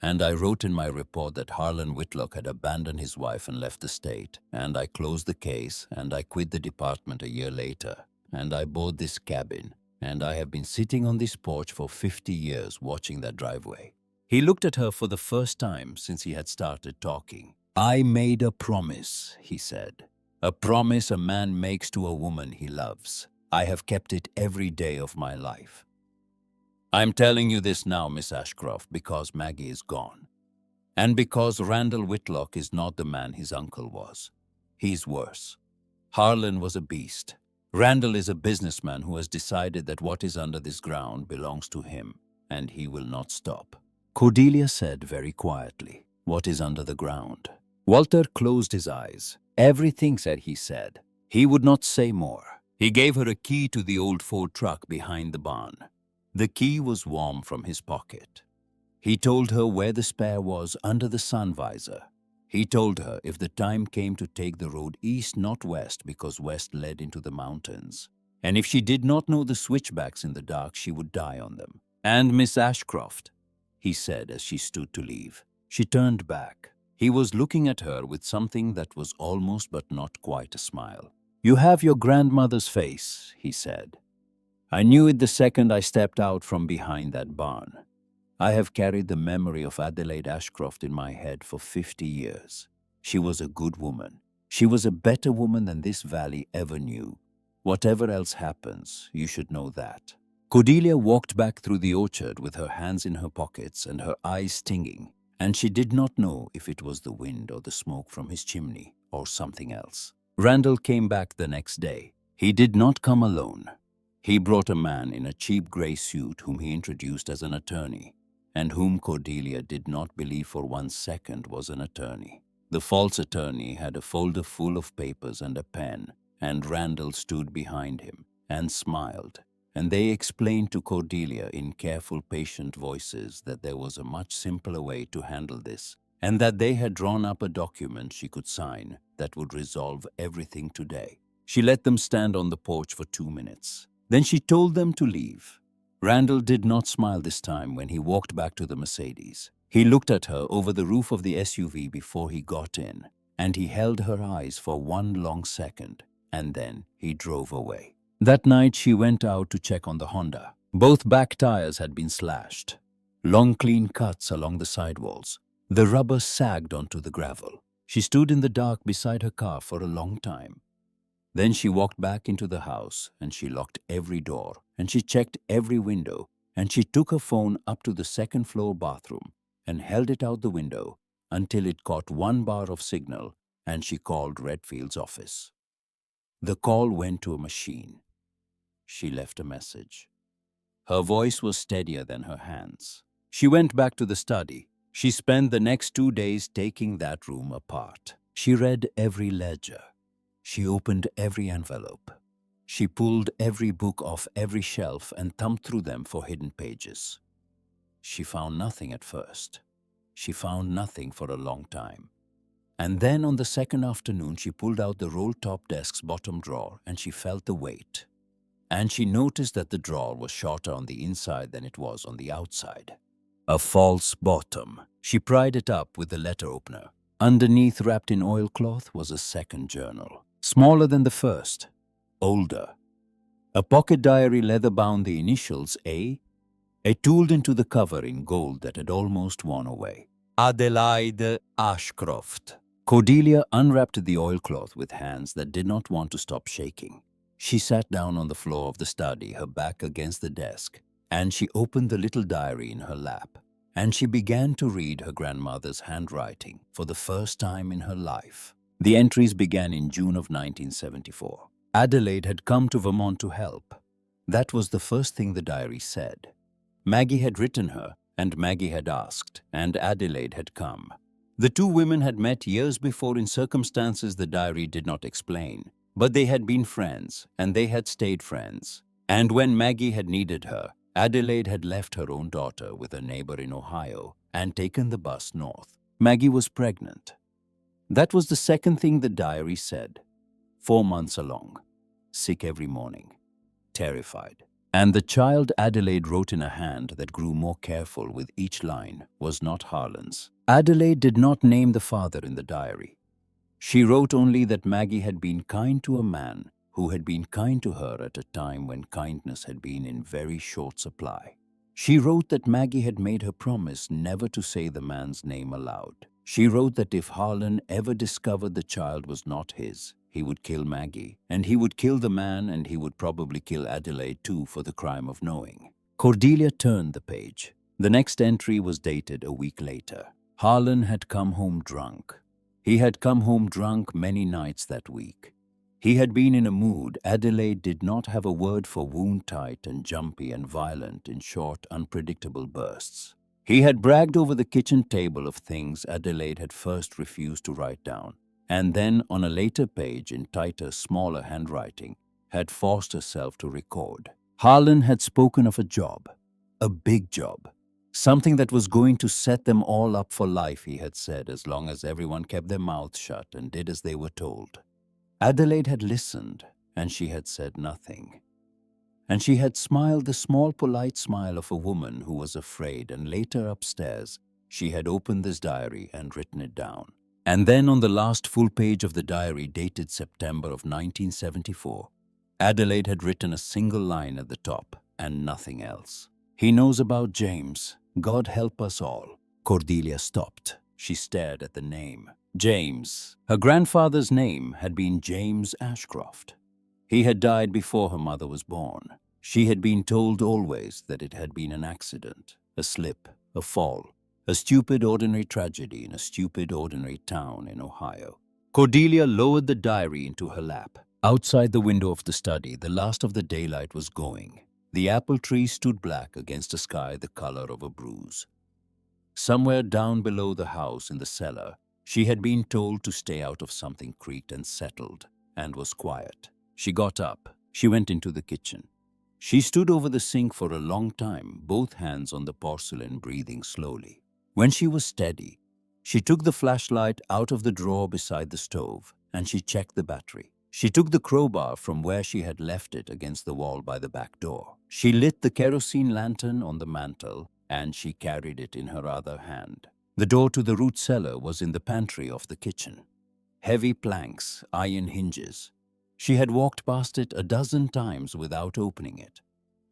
And I wrote in my report that Harlon Whitlock had abandoned his wife and left the state, and I closed the case, and I quit the department a year later, and I bought this cabin, and I have been sitting on this porch for 50 years watching that driveway. He looked at her for the first time since he had started talking. I made a promise, he said. A promise a man makes to a woman he loves. I have kept it every day of my life. I'm telling you this now, Miss Ashcroft, because Maggie is gone. And because Randall Whitlock is not the man his uncle was. He's worse. Harlon was a beast. Randall is a businessman who has decided that what is under this ground belongs to him, and he will not stop. Cordelia said very quietly, "What is under the ground?" Walter closed his eyes. Everything, said he said. He would not say more. He gave her a key to the old Ford truck behind the barn. The key was warm from his pocket. He told her where the spare was under the sun visor. He told her if the time came to take the road east, not west, because west led into the mountains. And if she did not know the switchbacks in the dark, she would die on them. And Miss Ashcroft, he said as she stood to leave. She turned back. He was looking at her with something that was almost but not quite a smile. "You have your grandmother's face," he said. "I knew it the second I stepped out from behind that barn. I have carried the memory of Adelaide Ashcroft in my head for 50 years. She was a good woman. She was a better woman than this valley ever knew. Whatever else happens, you should know that." Cordelia walked back through the orchard with her hands in her pockets and her eyes stinging, and she did not know if it was the wind or the smoke from his chimney or something else. Randall came back the next day. He did not come alone. He brought a man in a cheap gray suit whom he introduced as an attorney, and whom Cordelia did not believe for 1 second was an attorney. The false attorney had a folder full of papers and a pen, and Randall stood behind him and smiled, and they explained to Cordelia in careful, patient voices that there was a much simpler way to handle this, and that they had drawn up a document she could sign that would resolve everything today. She let them stand on the porch for 2 minutes. Then she told them to leave. Randall did not smile this time when he walked back to the Mercedes. He looked at her over the roof of the SUV before he got in, and he held her eyes for 1 long second, and then he drove away. That night she went out to check on the Honda. Both back tires had been slashed. Long clean cuts along the sidewalls. The rubber sagged onto the gravel. She stood in the dark beside her car for a long time. Then she walked back into the house and she locked every door and she checked every window and she took her phone up to the second-floor bathroom and held it out the window until it caught one bar of signal and she called Redfield's office. The call went to a machine. She left a message. Her voice was steadier than her hands. She went back to the study. She spent the next 2 days taking that room apart. She read every ledger. She opened every envelope. She pulled every book off every shelf and thumbed through them for hidden pages. She found nothing at first. She found nothing for a long time. And then on the second afternoon, she pulled out the roll-top desk's bottom drawer and she felt the weight. And she noticed that the drawer was shorter on the inside than it was on the outside. A false bottom. She pried it up with the letter opener. Underneath, wrapped in oilcloth, was a second journal. Smaller than the first. Older. A pocket diary leather-bound the initials A, tooled into the cover in gold that had almost worn away. Adelaide Ashcroft. Cordelia unwrapped the oilcloth with hands that did not want to stop shaking. She sat down on the floor of the study, her back against the desk, and she opened the little diary in her lap, and she began to read her grandmother's handwriting for the first time in her life. The entries began in June of 1974. Adelaide had come to Vermont to help. That was the first thing the diary said. Maggie had written her, and Maggie had asked, and Adelaide had come. The two women had met years before in circumstances the diary did not explain, but they had been friends, and they had stayed friends. And when Maggie had needed her, Adelaide had left her own daughter with a neighbor in Ohio and taken the bus north. Maggie was pregnant. That was the second thing the diary said. 4 months along. Sick every morning. Terrified. And the child Adelaide wrote in a hand that grew more careful with each line was not Harlon's. Adelaide did not name the father in the diary. She wrote only that Maggie had been kind to a man who had been kind to her at a time when kindness had been in very short supply. She wrote that Maggie had made her promise never to say the man's name aloud. She wrote that if Harlon ever discovered the child was not his, he would kill Maggie, and he would kill the man, and he would probably kill Adelaide too for the crime of knowing. Cordelia turned the page. The next entry was dated a week later. Harlon had come home drunk. He had come home drunk many nights that week. He had been in a mood. Adelaide did not have a word for wound-tight and jumpy and violent in short, unpredictable bursts. He had bragged over the kitchen table of things Adelaide had first refused to write down, and then on a later page in tighter, smaller handwriting, had forced herself to record. Harlon had spoken of a job, a big job, something that was going to set them all up for life, he had said, as long as everyone kept their mouths shut and did as they were told. Adelaide had listened, and she had said nothing. And she had smiled the small, polite smile of a woman who was afraid, and later upstairs, she had opened this diary and written it down. And then on the last full page of the diary, dated September of 1974, Adelaide had written a single line at the top and nothing else. He knows about James. God help us all. Cordelia stopped. She stared at the name. James. Her grandfather's name had been James Ashcroft. He had died before her mother was born. She had been told always that it had been an accident, a slip, a fall, a stupid ordinary tragedy in a stupid ordinary town in Ohio. Cordelia lowered the diary into her lap. Outside the window of the study, the last of the daylight was going. The apple tree stood black against a sky the color of a bruise. Somewhere down below the house in the cellar, she had been told to stay out of something creaked and settled, and was quiet. She got up. She went into the kitchen. She stood over the sink for a long time, both hands on the porcelain, breathing slowly. When she was steady, she took the flashlight out of the drawer beside the stove, and she checked the battery. She took the crowbar from where she had left it against the wall by the back door. She lit the kerosene lantern on the mantel, and she carried it in her other hand. The door to the root cellar was in the pantry of the kitchen. Heavy planks, iron hinges. She had walked past it a dozen times without opening it.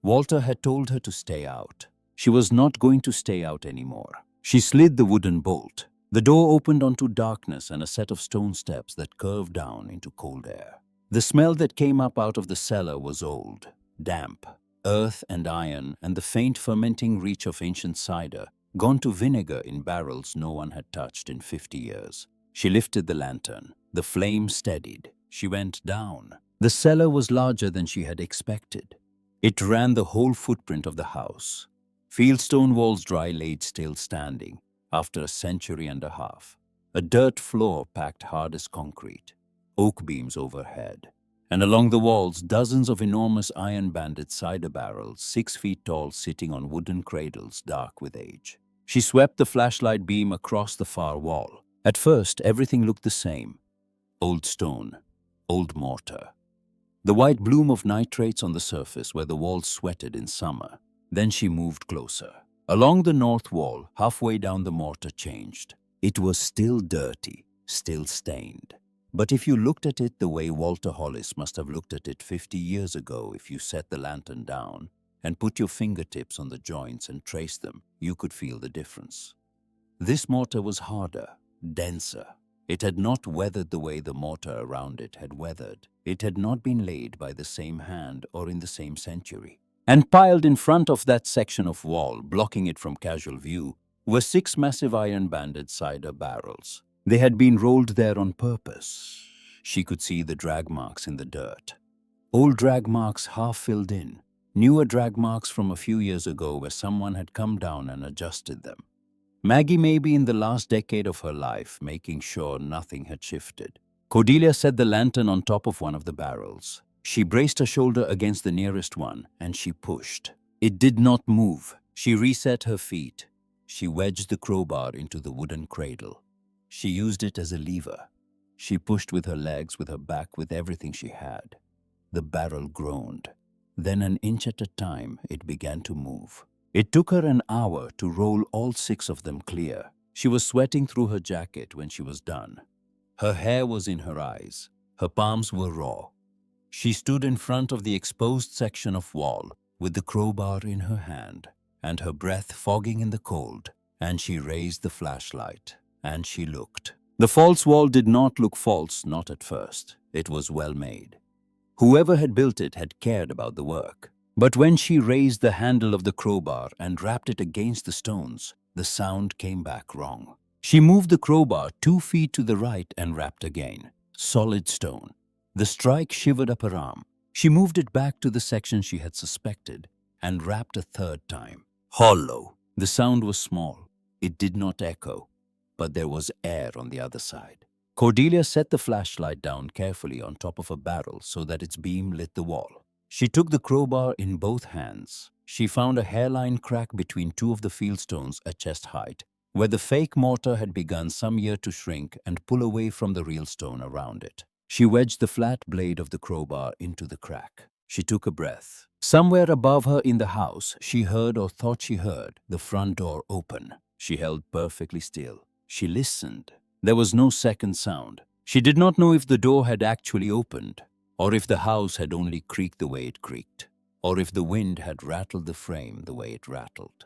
Walter had told her to stay out. She was not going to stay out anymore. She slid the wooden bolt. The door opened onto darkness and a set of stone steps that curved down into cold air. The smell that came up out of the cellar was old, damp, earth and iron, and the faint fermenting reach of ancient cider, gone to vinegar in barrels no one had touched in 50 years. She lifted the lantern. The flame steadied. She went down. The cellar was larger than she had expected. It ran the whole footprint of the house. Fieldstone walls dry laid still standing after a century and a half. A dirt floor packed hard as concrete. Oak beams overhead. And along the walls, dozens of enormous iron-banded cider barrels, 6 feet tall, sitting on wooden cradles, dark with age. She swept the flashlight beam across the far wall. At first, everything looked the same. Old stone, old mortar. The white bloom of nitrates on the surface where the walls sweated in summer. Then she moved closer. Along the north wall, halfway down the mortar changed. It was still dirty, still stained. But if you looked at it the way Walter Hollis must have looked at it 50 years ago, if you set the lantern down and put your fingertips on the joints and traced them, you could feel the difference. This mortar was harder, denser. It had not weathered the way the mortar around it had weathered. It had not been laid by the same hand or in the same century. And piled in front of that section of wall, blocking it from casual view, were 6 massive iron-banded cider barrels. They had been rolled there on purpose. She could see the drag marks in the dirt. Old drag marks half filled in. Newer drag marks from a few years ago where someone had come down and adjusted them. Maggie maybe in the last decade of her life, making sure nothing had shifted. Cordelia set the lantern on top of one of the barrels. She braced her shoulder against the nearest one, and she pushed. It did not move. She reset her feet. She wedged the crowbar into the wooden cradle. She used it as a lever. She pushed with her legs, with her back, with everything she had. The barrel groaned. Then, an inch at a time, it began to move. It took her an hour to roll all 6 of them clear. She was sweating through her jacket when she was done. Her hair was in her eyes. Her palms were raw. She stood in front of the exposed section of wall with the crowbar in her hand and her breath fogging in the cold, and she raised the flashlight and she looked. The false wall did not look false, not at first. It was well made. Whoever had built it had cared about the work. But when she raised the handle of the crowbar and rapped it against the stones, the sound came back wrong. She moved the crowbar 2 feet to the right and rapped again. Solid stone. The strike shivered up her arm. She moved it back to the section she had suspected and rapped a 3rd time. Hollow. The sound was small. It did not echo, but there was air on the other side. Cordelia set the flashlight down carefully on top of a barrel so that its beam lit the wall. She took the crowbar in both hands. She found a hairline crack between 2 of the fieldstones at chest height, where the fake mortar had begun some year to shrink and pull away from the real stone around it. She wedged the flat blade of the crowbar into the crack. She took a breath. Somewhere above her in the house, she heard or thought she heard the front door open. She held perfectly still. She listened. There was no second sound. She did not know if the door had actually opened, or if the house had only creaked the way it creaked, or if the wind had rattled the frame the way it rattled.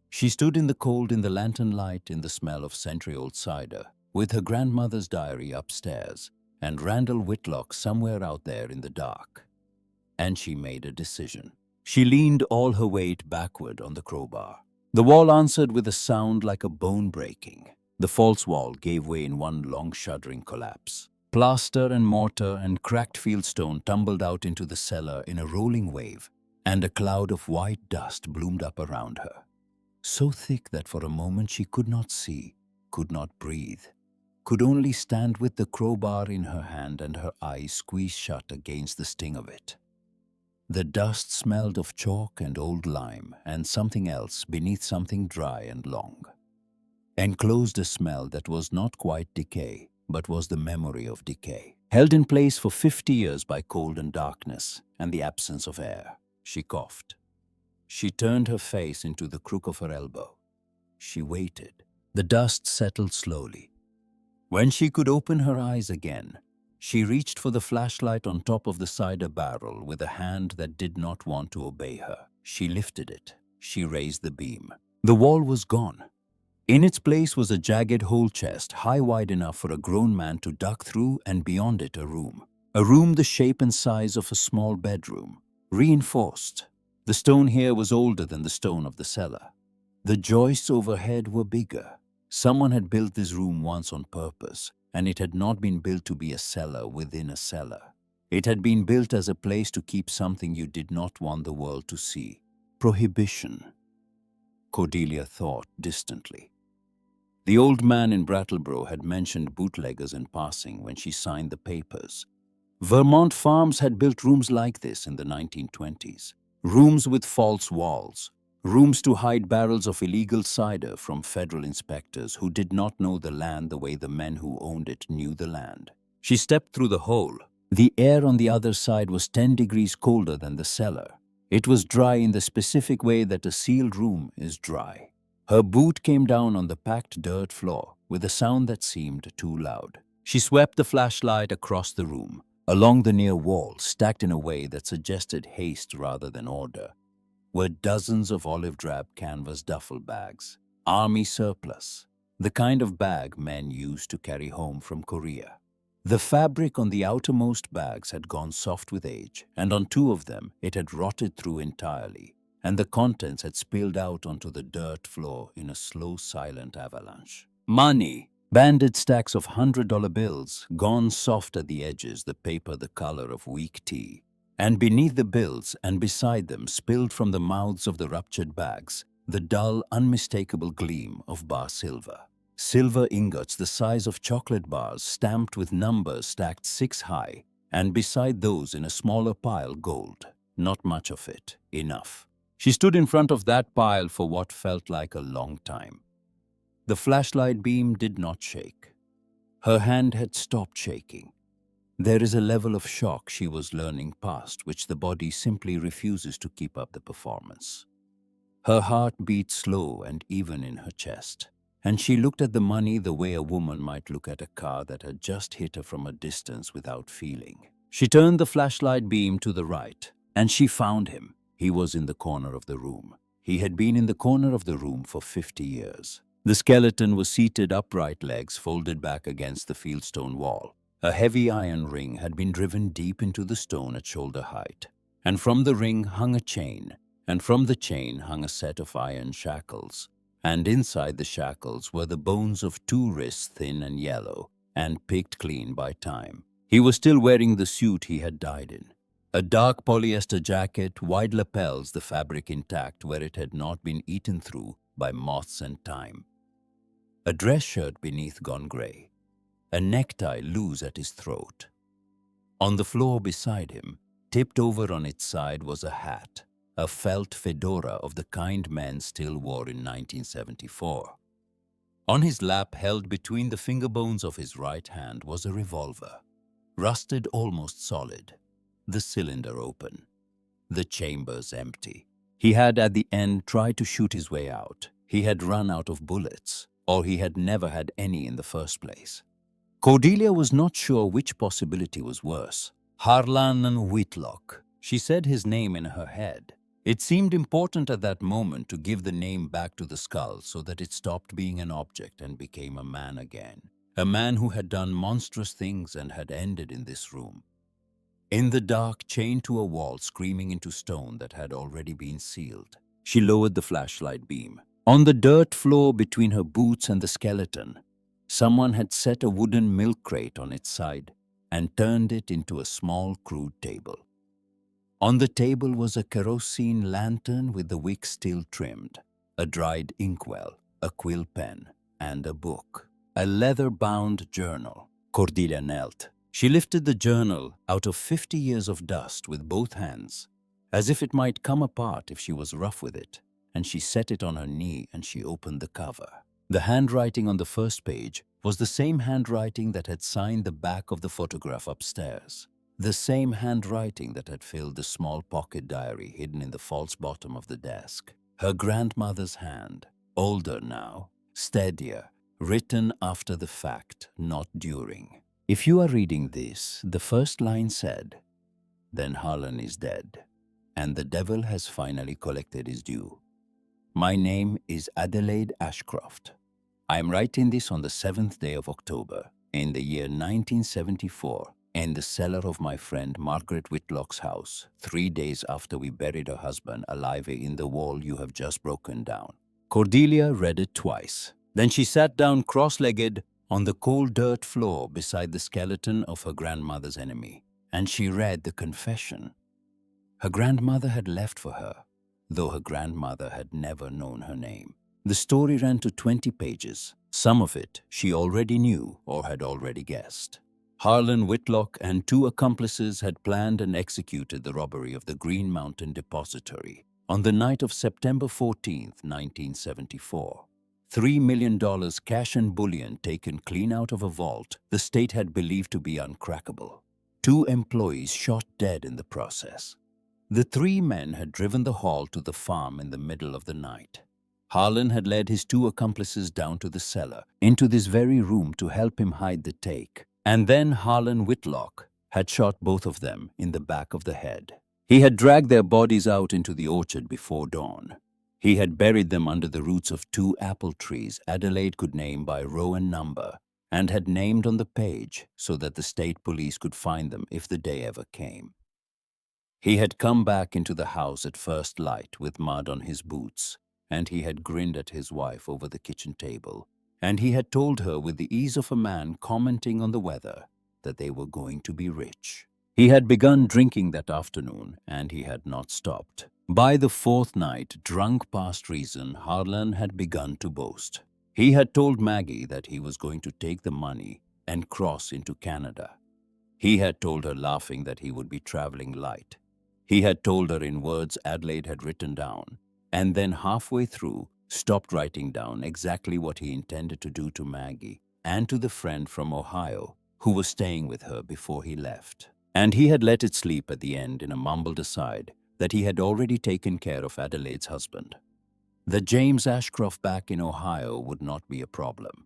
She stood in the cold, in the lantern light, in the smell of century-old cider, with her grandmother's diary upstairs, and Randall Whitlock somewhere out there in the dark. And she made a decision. She leaned all her weight backward on the crowbar. The wall answered with a sound like a bone breaking. The false wall gave way in one long shuddering collapse. Plaster and mortar and cracked fieldstone tumbled out into the cellar in a rolling wave, and a cloud of white dust bloomed up around her. So thick that for a moment she could not see, could not breathe, could only stand with the crowbar in her hand and her eyes squeezed shut against the sting of it. The dust smelled of chalk and old lime and something else beneath something dry and long. Enclosed a smell that was not quite decay, but was the memory of decay, held in place for 50 years by cold and darkness and the absence of air. She coughed. She turned her face into the crook of her elbow. She waited. The dust settled slowly. When she could open her eyes again, she reached for the flashlight on top of the cider barrel with a hand that did not want to obey her. She lifted it. She raised the beam. The wall was gone. In its place was a jagged hole chest, high wide enough for a grown man to duck through, and beyond it a room. A room the shape and size of a small bedroom, reinforced. The stone here was older than the stone of the cellar. The joists overhead were bigger. Someone had built this room once on purpose, and it had not been built to be a cellar within a cellar. It had been built as a place to keep something you did not want the world to see. Prohibition, Cordelia thought distantly. The old man in Brattleboro had mentioned bootleggers in passing when she signed the papers. Vermont farms had built rooms like this in the 1920s. Rooms with false walls. Rooms to hide barrels of illegal cider from federal inspectors who did not know the land the way the men who owned it knew the land. She stepped through the hole. The air on the other side was 10 degrees colder than the cellar. It was dry in the specific way that a sealed room is dry. Her boot came down on the packed dirt floor with a sound that seemed too loud. She swept the flashlight across the room, along the near wall, stacked in a way that suggested haste rather than order, were dozens of olive drab canvas duffel bags, army surplus, the kind of bag men used to carry home from Korea. The fabric on the outermost bags had gone soft with age, and on 2 of them it had rotted through entirely, and the contents had spilled out onto the dirt floor in a slow, silent avalanche. Money! Banded stacks of $100 bills, gone soft at the edges, the paper the color of weak tea. And beneath the bills and beside them, spilled from the mouths of the ruptured bags, the dull, unmistakable gleam of bar silver. Silver ingots the size of chocolate bars, stamped with numbers stacked 6 high, and beside those in a smaller pile gold. Not much of it, enough. She stood in front of that pile for what felt like a long time. The flashlight beam did not shake. Her hand had stopped shaking. There is a level of shock she was learning past which the body simply refuses to keep up the performance. Her heart beat slow and even in her chest, and she looked at the money the way a woman might look at a car that had just hit her from a distance without feeling. She turned the flashlight beam to the right, and she found him. He was in the corner of the room. He had been in the corner of the room for 50 years. The skeleton was seated upright, legs folded back against the fieldstone wall. A heavy iron ring had been driven deep into the stone at shoulder height, and from the ring hung a chain, and from the chain hung a set of iron shackles, and inside the shackles were the bones of 2 wrists, thin and yellow, and picked clean by time. He was still wearing the suit he had died in. A dark polyester jacket, wide lapels, the fabric intact where it had not been eaten through by moths and time. A dress shirt beneath gone grey. A necktie loose at his throat. On the floor beside him, tipped over on its side, was a hat, a felt fedora of the kind men still wore in 1974. On his lap, held between the finger bones of his right hand, was a revolver, rusted almost solid, the cylinder open, the chambers empty. He had at the end tried to shoot his way out. He had run out of bullets, or he had never had any in the first place. Cordelia was not sure which possibility was worse. Harlon and Whitlock. She said his name in her head. It seemed important at that moment to give the name back to the skull so that it stopped being an object and became a man again. A man who had done monstrous things and had ended in this room. In the dark, chained to a wall, screaming into stone that had already been sealed. She lowered the flashlight beam. On the dirt floor between her boots and the skeleton, someone had set a wooden milk crate on its side and turned it into a small, crude table. On the table was a kerosene lantern with the wick still trimmed, a dried inkwell, a quill pen, and a book. A leather-bound journal. Cordelia knelt. She lifted the journal out of 50 years of dust with both hands, as if it might come apart if she was rough with it, and she set it on her knee and she opened the cover. The handwriting on the first page was the same handwriting that had signed the back of the photograph upstairs. The same handwriting that had filled the small pocket diary hidden in the false bottom of the desk. Her grandmother's hand, older now, steadier, written after the fact, not during. If you are reading this, the first line said, "Then Harlon is dead, and the devil has finally collected his due. My name is Adelaide Ashcroft. I am writing this on the 7th day of October, in the year 1974, in the cellar of my friend Margaret Whitlock's house, 3 days after we buried her husband alive in the wall you have just broken down. Cordelia read it twice. Then she sat down cross-legged on the cold dirt floor beside the skeleton of her grandmother's enemy, and she read the confession. Her grandmother had left for her, though her grandmother had never known her name. The story ran to 20 pages. Some of it she already knew or had already guessed. Harlon, Whitlock, and 2 accomplices had planned and executed the robbery of the Green Mountain Depository on the night of September 14, 1974. $3 million cash and bullion taken clean out of a vault the state had believed to be uncrackable. 2 employees shot dead in the process. The 3 men had driven the haul to the farm in the middle of the night. Harlon had led his 2 accomplices down to the cellar, into this very room to help him hide the take. And then Harlon Whitlock had shot both of them in the back of the head. He had dragged their bodies out into the orchard before dawn. He had buried them under the roots of 2 apple trees Adelaide could name by row and number, and had named on the page so that the state police could find them if the day ever came. He had come back into the house at first light with mud on his boots, and he had grinned at his wife over the kitchen table, and he had told her with the ease of a man commenting on the weather that they were going to be rich. He had begun drinking that afternoon, and he had not stopped. By the 4th night, drunk past reason, Harlon had begun to boast. He had told Maggie that he was going to take the money and cross into Canada. He had told her laughing that he would be traveling light. He had told her in words Adelaide had written down, and then halfway through stopped writing down exactly what he intended to do to Maggie and to the friend from Ohio who was staying with her before he left. And he had let it sleep at the end in a mumbled aside that he had already taken care of Adelaide's husband. That James Ashcroft back in Ohio would not be a problem.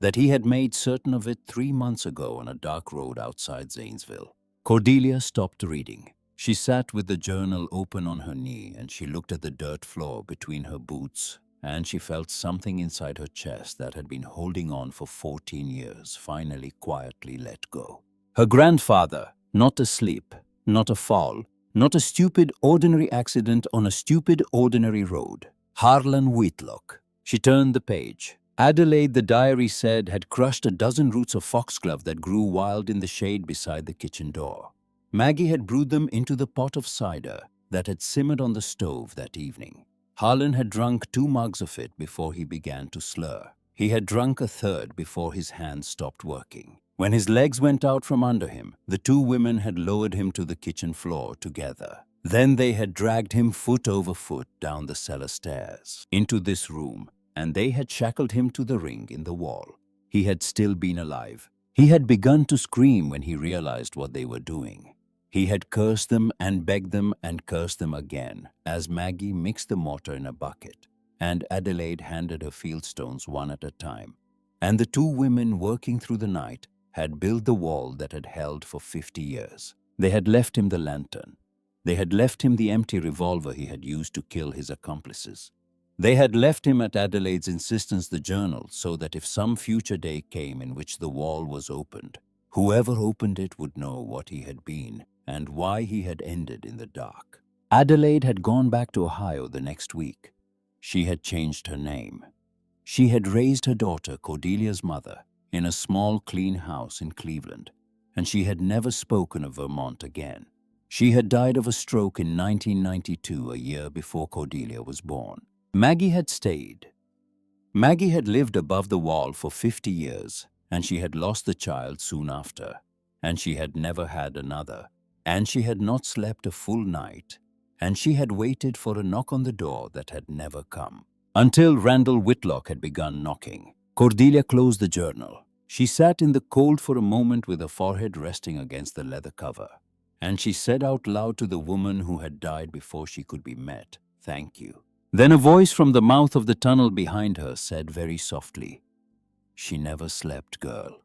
That he had made certain of it 3 months ago on a dark road outside Zanesville. Cordelia stopped reading. She sat with the journal open on her knee, and she looked at the dirt floor between her boots, and she felt something inside her chest that had been holding on for 14 years finally quietly let go. Her grandfather, not asleep, not a fall, not a stupid ordinary accident on a stupid ordinary road. Harlon Whitlock. She turned the page. Adelaide, the diary said, had crushed a dozen roots of foxglove that grew wild in the shade beside the kitchen door. Maggie had brewed them into the pot of cider that had simmered on the stove that evening. Harlon had drunk 2 mugs of it before he began to slur. He had drunk a third before his hands stopped working. When his legs went out from under him, the 2 women had lowered him to the kitchen floor together. Then they had dragged him foot over foot down the cellar stairs into this room, and they had shackled him to the ring in the wall. He had still been alive. He had begun to scream when he realized what they were doing. He had cursed them and begged them and cursed them again as Maggie mixed the mortar in a bucket, and Adelaide handed her fieldstones one at a time. And the 2 women working through the night had built the wall that had held for 50 years. They had left him the lantern. They had left him the empty revolver he had used to kill his accomplices. They had left him at Adelaide's insistence the journal so that if some future day came in which the wall was opened, whoever opened it would know what he had been and why he had ended in the dark. Adelaide had gone back to Ohio the next week. She had changed her name. She had raised her daughter, Cordelia's mother, in a small, clean house in Cleveland, and she had never spoken of Vermont again. She had died of a stroke in 1992, a year before Cordelia was born. Maggie had stayed. Maggie had lived above the wall for 50 years, and she had lost the child soon after, and she had never had another, and she had not slept a full night, and she had waited for a knock on the door that had never come. Until Randall Whitlock had begun knocking. Cordelia closed the journal. She sat in the cold for a moment with her forehead resting against the leather cover, and she said out loud to the woman who had died before she could be met, "Thank you." Then a voice from the mouth of the tunnel behind her said very softly, "She never slept, girl.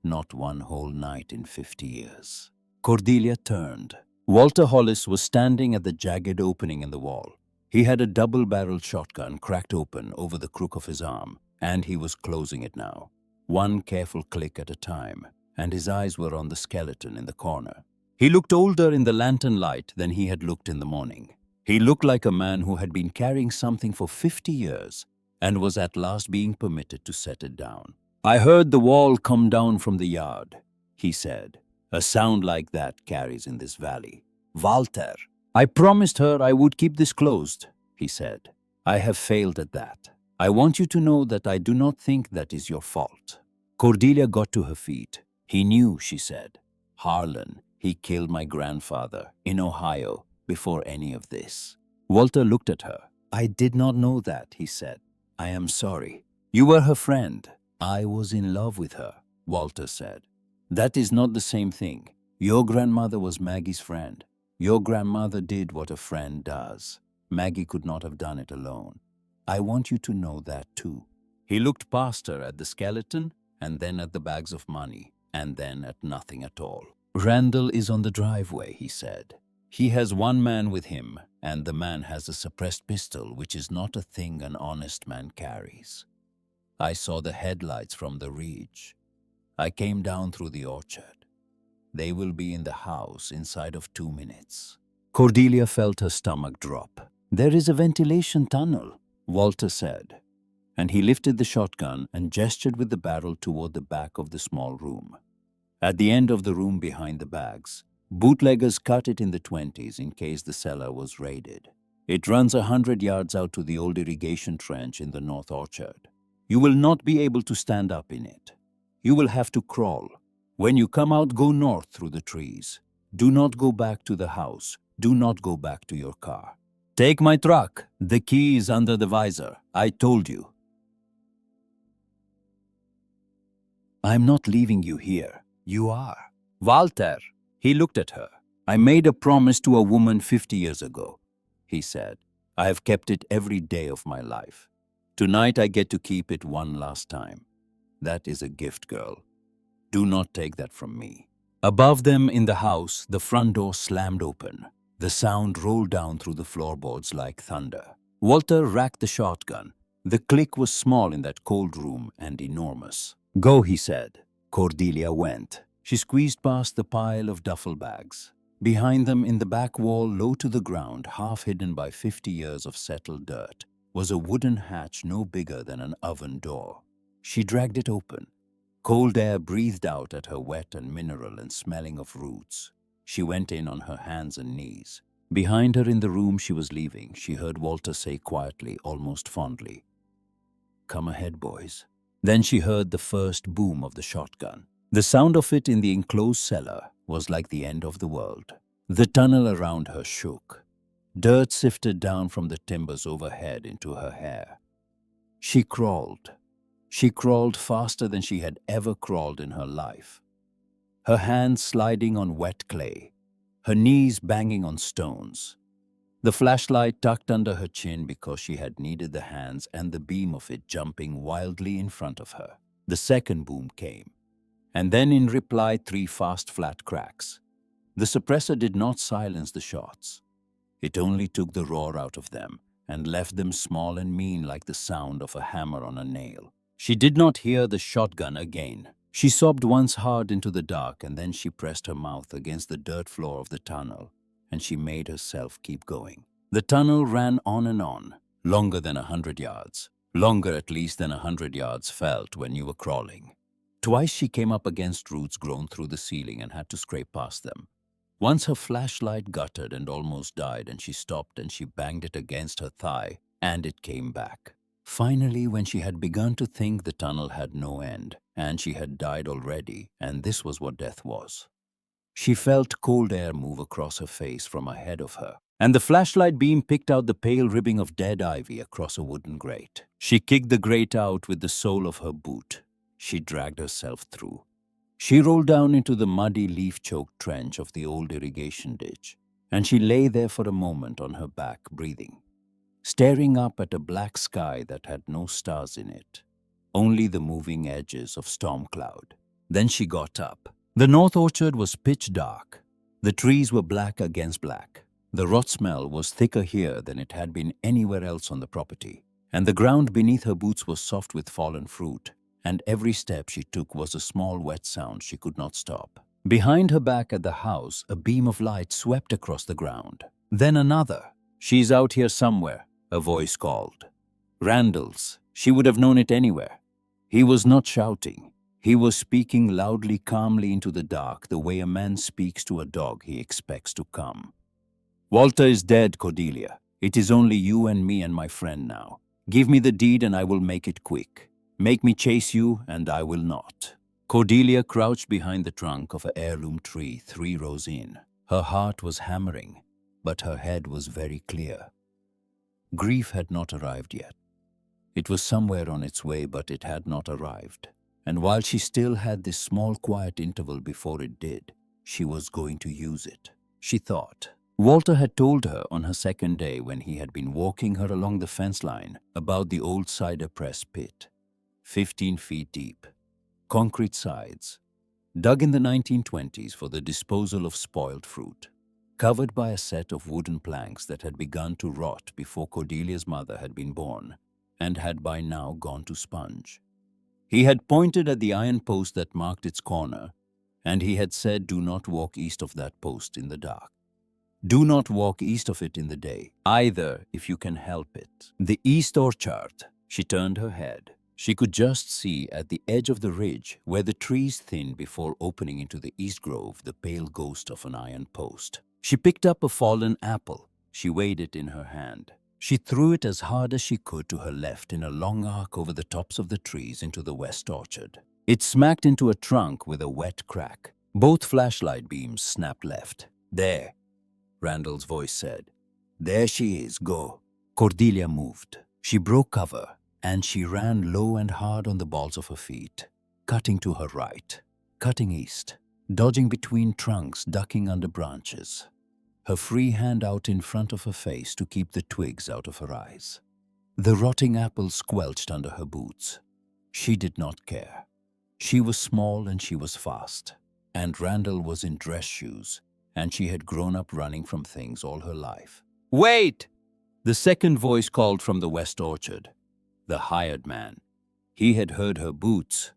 Not one whole night in 50 years. Cordelia turned. Walter Hollis was standing at the jagged opening in the wall. He had a double-barreled shotgun cracked open over the crook of his arm, and he was closing it now, one careful click at a time, and his eyes were on the skeleton in the corner. He looked older in the lantern light than he had looked in the morning. He looked like a man who had been carrying something for 50 years and was at last being permitted to set it down. "I heard the wall come down from the yard," he said. "A sound like that carries in this valley. Walter, I promised her I would keep this closed," he said. "I have failed at that. I want you to know that I do not think that is your fault." Cordelia got to her feet. "He knew," she said. "Harlon, he killed my grandfather in Ohio before any of this." Walter looked at her. "I did not know that," he said. "I am sorry. You were her friend." "I was in love with her," Walter said. "That is not the same thing. Your grandmother was Maggie's friend. Your grandmother did what a friend does. Maggie could not have done it alone. I want you to know that too." He looked past her at the skeleton, and then at the bags of money, and then at nothing at all. "Randall is on the driveway," he said. "He has one man with him, and the man has a suppressed pistol, which is not a thing an honest man carries. I saw the headlights from the ridge. I came down through the orchard. They will be in the house inside of 2 minutes." Cordelia felt her stomach drop. "There is a ventilation tunnel," Walter said, and he lifted the shotgun and gestured with the barrel toward the back of the small room. At the end of the room behind the bags, bootleggers cut it in the 20s in case the cellar was raided. It runs 100 yards out to the old irrigation trench in the North Orchard. You will not be able to stand up in it. You will have to crawl. When you come out, go north through the trees. Do not go back to the house. Do not go back to your car. Take my truck. The key is under the visor. I told you. I'm not leaving you here. You are. Walter. He looked at her. "I made a promise to a woman 50 years ago," he said. "I have kept it every day of my life. Tonight I get to keep it one last time. That is a gift, girl. Do not take that from me." Above them in the house, the front door slammed open. The sound rolled down through the floorboards like thunder. Walter racked the shotgun. The click was small in that cold room and enormous. "Go," he said. Cordelia went. She squeezed past the pile of duffel bags. Behind them, in the back wall, low to the ground, half hidden by 50 years of settled dirt, was a wooden hatch no bigger than an oven door. She dragged it open. Cold air breathed out at her, wet and mineral and smelling of roots. She went in on her hands and knees. Behind her in the room she was leaving, she heard Walter say quietly, almost fondly, "Come ahead, boys." Then she heard the first boom of the shotgun. The sound of it in the enclosed cellar was like the end of the world. The tunnel around her shook. Dirt sifted down from the timbers overhead into her hair. She crawled. She crawled faster than she had ever crawled in her life. Her hands sliding on wet clay, her knees banging on stones. The flashlight tucked under her chin because she had needed the hands, and the beam of it jumping wildly in front of her. The second boom came, and then in reply 3 fast flat cracks. The suppressor did not silence the shots. It only took the roar out of them and left them small and mean like the sound of a hammer on a nail. She did not hear the shotgun again. She sobbed once hard into the dark, and then she pressed her mouth against the dirt floor of the tunnel, and she made herself keep going. The tunnel ran on, longer than 100 yards. Longer at least than 100 yards felt when you were crawling. Twice she came up against roots grown through the ceiling and had to scrape past them. Once her flashlight guttered and almost died, and she stopped and she banged it against her thigh, and it came back. Finally, when she had begun to think the tunnel had no end, and she had died already, and this was what death was, she felt cold air move across her face from ahead of her, and the flashlight beam picked out the pale ribbing of dead ivy across a wooden grate. She kicked the grate out with the sole of her boot. She dragged herself through. She rolled down into the muddy, leaf-choked trench of the old irrigation ditch, and she lay there for a moment on her back, breathing, staring up at a black sky that had no stars in it, only the moving edges of storm cloud. Then she got up. The North Orchard was pitch dark. The trees were black against black. The rot smell was thicker here than it had been anywhere else on the property, and the ground beneath her boots was soft with fallen fruit, and every step she took was a small wet sound she could not stop. Behind her back at the house, a beam of light swept across the ground. Then another. "She's out here somewhere," a voice called. Randall's. She would have known it anywhere. He was not shouting. He was speaking loudly, calmly into the dark, the way a man speaks to a dog he expects to come. "Walter is dead, Cordelia. It is only you and me and my friend now. Give me the deed and I will make it quick. Make me chase you and I will not." Cordelia crouched behind the trunk of an heirloom tree 3 rows in. Her heart was hammering, but her head was very clear. Grief had not arrived yet. It was somewhere on its way, but it had not arrived. And while she still had this small quiet interval before it did, she was going to use it, she thought. Walter had told her on her second day, when he had been walking her along the fence line, about the old cider press pit, 15 feet deep, concrete sides, dug in the 1920s for the disposal of spoiled fruit, covered by a set of wooden planks that had begun to rot before Cordelia's mother had been born and had by now gone to sponge. He had pointed at the iron post that marked its corner, and he had said, "Do not walk east of that post in the dark. Do not walk east of it in the day, either if you can help it." The East Orchard. She turned her head. She could just see at the edge of the ridge, where the trees thinned before opening into the east grove, the pale ghost of an iron post. She picked up a fallen apple. She weighed it in her hand. She threw it as hard as she could to her left in a long arc over the tops of the trees into the West Orchard. It smacked into a trunk with a wet crack. Both flashlight beams snapped left. "There," Randall's voice said. "There she is, go." Cordelia moved. She broke cover, and she ran low and hard on the balls of her feet, cutting to her right, cutting east, dodging between trunks, ducking under branches, her free hand out in front of her face to keep the twigs out of her eyes. The rotting apple squelched under her boots. She did not care. She was small and she was fast, and Randall was in dress shoes, and she had grown up running from things all her life. "Wait!" The second voice called from the West Orchard. The hired man. He had heard her boots.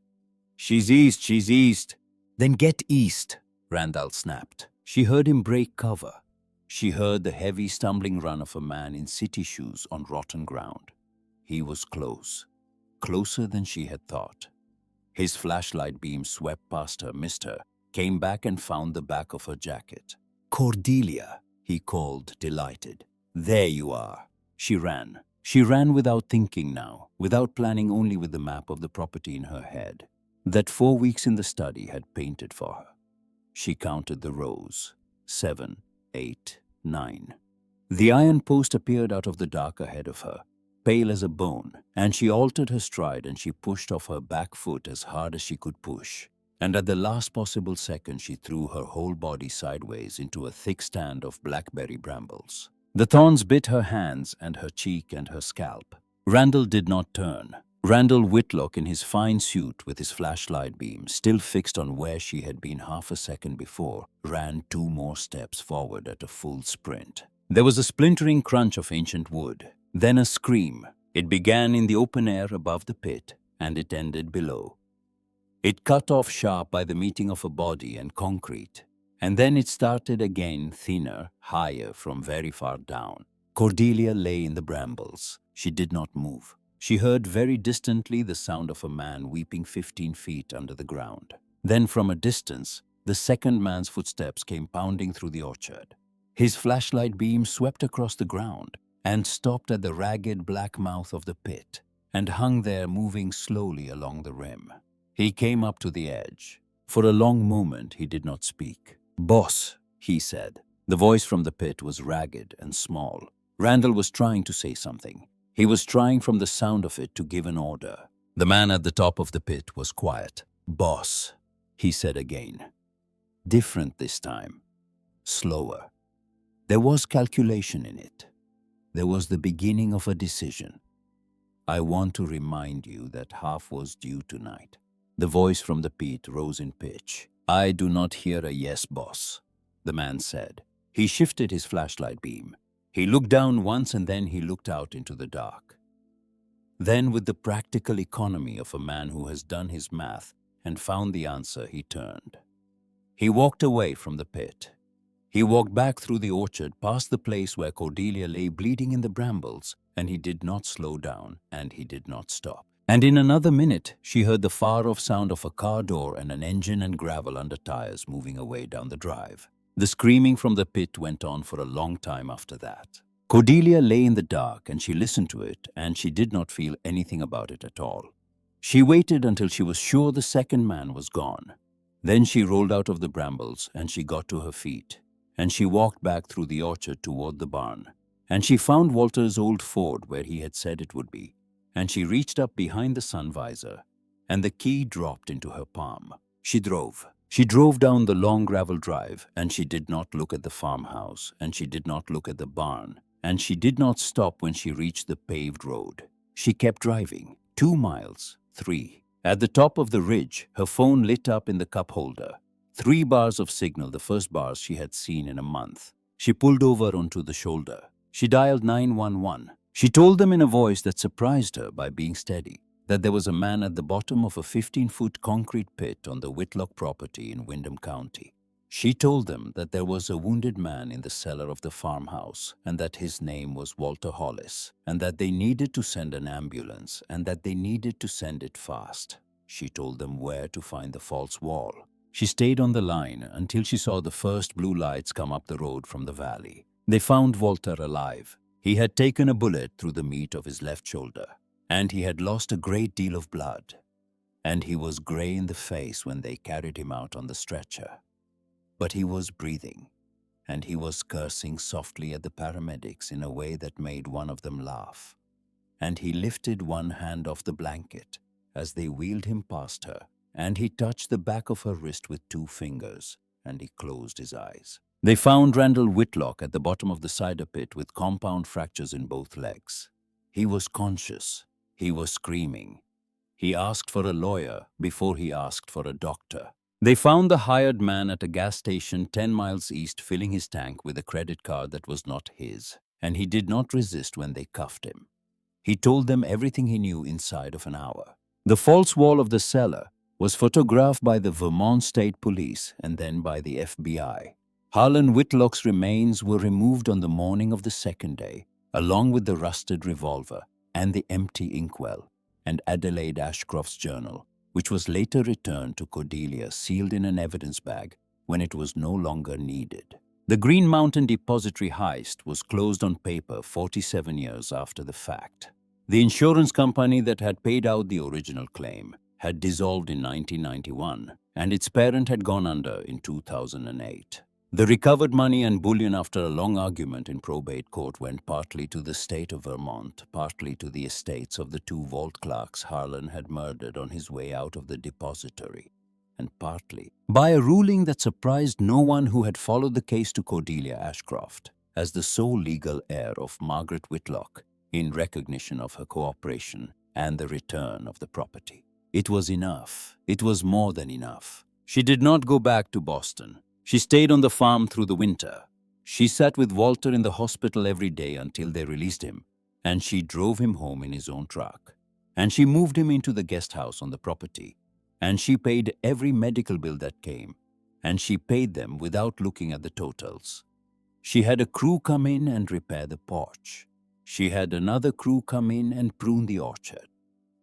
"She's east, she's east." "Then get east," Randall snapped. She heard him break cover. She heard the heavy stumbling run of a man in city shoes on rotten ground. He was close, closer than she had thought. His flashlight beam swept past her, missed her, came back and found the back of her jacket. "Cordelia," he called, delighted. "There you are." She ran. She ran without thinking now, without planning, only with the map of the property in her head that 4 weeks in the study had painted for her. She counted the rows. 7, 8, 9. The iron post appeared out of the dark ahead of her, pale as a bone, and she altered her stride and she pushed off her back foot as hard as she could push. And at the last possible second, she threw her whole body sideways into a thick stand of blackberry brambles. The thorns bit her hands and her cheek and her scalp. Randall did not turn. Randall Whitlock, in his fine suit with his flashlight beam still fixed on where she had been half a second before, ran 2 more steps forward at a full sprint. There was a splintering crunch of ancient wood, then a scream. It began in the open air above the pit, and it ended below. It cut off sharp by the meeting of a body and concrete, and then it started again, thinner, higher from very far down. Cordelia lay in the brambles. She did not move. She heard very distantly the sound of a man weeping 15 feet under the ground. Then from a distance, the second man's footsteps came pounding through the orchard. His flashlight beam swept across the ground and stopped at the ragged black mouth of the pit and hung there, moving slowly along the rim. He came up to the edge. For a long moment he did not speak. "Boss," he said. The voice from the pit was ragged and small. Randall was trying to say something. He was trying from the sound of it to give an order. The man at the top of the pit was quiet. "Boss," he said again. Different this time. Slower. There was calculation in it. There was the beginning of a decision. "I want to remind you that half was due tonight." The voice from the pit rose in pitch. "I do not hear a yes, boss," the man said. He shifted his flashlight beam. He looked down once and then he looked out into the dark. Then, with the practical economy of a man who has done his math and found the answer, he turned. He walked away from the pit. He walked back through the orchard, past the place where Cordelia lay bleeding in the brambles, and he did not slow down, and he did not stop. And in another minute, she heard the far-off sound of a car door and an engine and gravel under tires moving away down the drive. The screaming from the pit went on for a long time after that. Cordelia lay in the dark, and she listened to it, and she did not feel anything about it at all. She waited until she was sure the second man was gone. Then she rolled out of the brambles, and she got to her feet, and she walked back through the orchard toward the barn. And she found Walter's old Ford where he had said it would be, and she reached up behind the sun visor, and the key dropped into her palm. She drove. She drove down the long gravel drive, and she did not look at the farmhouse, and she did not look at the barn, and she did not stop when she reached the paved road. She kept driving. 2 miles, 3. At the top of the ridge, her phone lit up in the cup holder. 3 bars of signal, the first bars she had seen in a month. She pulled over onto the shoulder. She dialed 911. She told them in a voice that surprised her by being steady that there was a man at the bottom of a 15-foot concrete pit on the Whitlock property in Windham County. She told them that there was a wounded man in the cellar of the farmhouse, and that his name was Walter Hollis, and that they needed to send an ambulance, and that they needed to send it fast. She told them where to find the false wall. She stayed on the line until she saw the first blue lights come up the road from the valley. They found Walter alive. He had taken a bullet through the meat of his left shoulder, and he had lost a great deal of blood, and he was gray in the face when they carried him out on the stretcher. But he was breathing, and he was cursing softly at the paramedics in a way that made one of them laugh. And he lifted one hand off the blanket as they wheeled him past her, and he touched the back of her wrist with 2 fingers, and he closed his eyes. They found Randall Whitlock at the bottom of the cider pit with compound fractures in both legs. He was conscious. He was screaming. He asked for a lawyer before he asked for a doctor. They found the hired man at a gas station 10 miles east filling his tank with a credit card that was not his, and he did not resist when they cuffed him. He told them everything he knew inside of an hour. The false wall of the cellar was photographed by the Vermont State Police and then by the FBI. Harlon Whitlock's remains were removed on the morning of the second day, along with the rusted revolver and the empty inkwell and Adelaide Ashcroft's journal, which was later returned to Cordelia sealed in an evidence bag when it was no longer needed. The Green Mountain Depository heist was closed on paper 47 years after the fact. The insurance company that had paid out the original claim had dissolved in 1991, and its parent had gone under in 2008. The recovered money and bullion after a long argument in probate court went partly to the state of Vermont, partly to the estates of the 2 vault clerks Harlon had murdered on his way out of the depository, and partly by a ruling that surprised no one who had followed the case to Cordelia Ashcroft as the sole legal heir of Margaret Whitlock in recognition of her cooperation and the return of the property. It was enough. It was more than enough. She did not go back to Boston. She stayed on the farm through the winter. She sat with Walter in the hospital every day until they released him, and she drove him home in his own truck. And she moved him into the guest house on the property, and she paid every medical bill that came, and she paid them without looking at the totals. She had a crew come in and repair the porch. She had another crew come in and prune the orchard.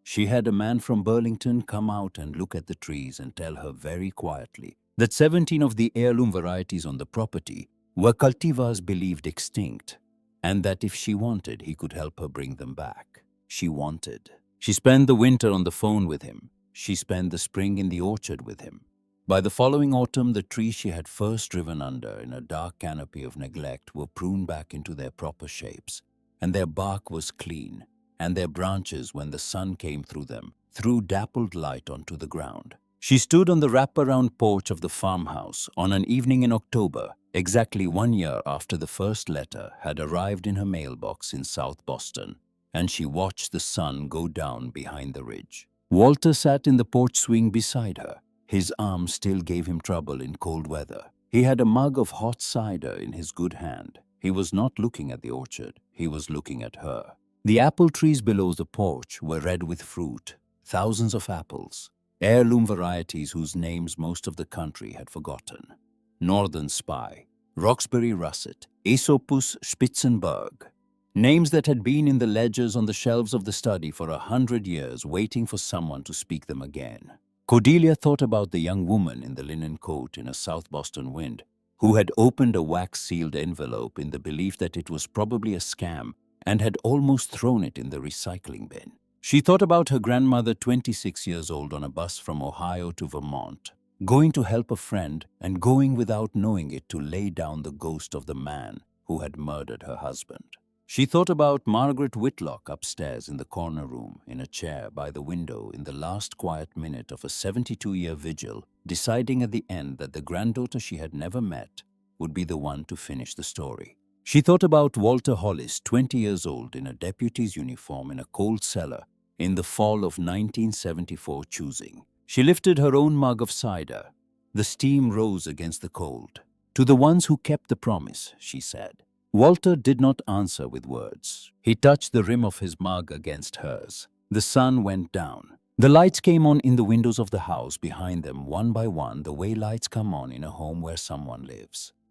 She had a man from Burlington come out and look at the trees and tell her very quietly that 17 of the heirloom varieties on the property were cultivars believed extinct, and that if she wanted, he could help her bring them back. She wanted. She spent the winter on the phone with him. She spent the spring in the orchard with him. By the following autumn, the trees she had first driven under in a dark canopy of neglect were pruned back into their proper shapes, and their bark was clean, and their branches, when the sun came through them, threw dappled light onto the ground. She stood on the wraparound porch of the farmhouse on an evening in October, exactly 1 year after the first letter had arrived in her mailbox in South Boston, and she watched the sun go down behind the ridge. Walter sat in the porch swing beside her. His arm still gave him trouble in cold weather. He had a mug of hot cider in his good hand. He was not looking at the orchard. He was looking at her. The apple trees below the porch were red with fruit, thousands of apples, heirloom varieties whose names most of the country had forgotten. Northern Spy, Roxbury Russet, Aesopus Spitzenberg. Names that had been in the ledgers on the shelves of the study for 100 years, waiting for someone to speak them again. Cordelia thought about the young woman in the linen coat in a South Boston wind, who had opened a wax-sealed envelope in the belief that it was probably a scam and had almost thrown it in the recycling bin. She thought about her grandmother, 26 years old, on a bus from Ohio to Vermont, going to help a friend and going without knowing it to lay down the ghost of the man who had murdered her husband. She thought about Margaret Whitlock upstairs in the corner room, in a chair by the window in the last quiet minute of a 72-year vigil, deciding at the end that the granddaughter she had never met would be the one to finish the story. She thought about Walter Hollis, 20 years old, in a deputy's uniform in a coal cellar in the fall of 1974, choosing. She lifted her own mug of cider. The steam rose against the cold. "To the ones who kept the promise," she said. Walter did not answer with words. He touched the rim of his mug against hers. The sun went down. The lights came on in the windows of the house behind them, one by one, the way lights come on in a home where someone lives.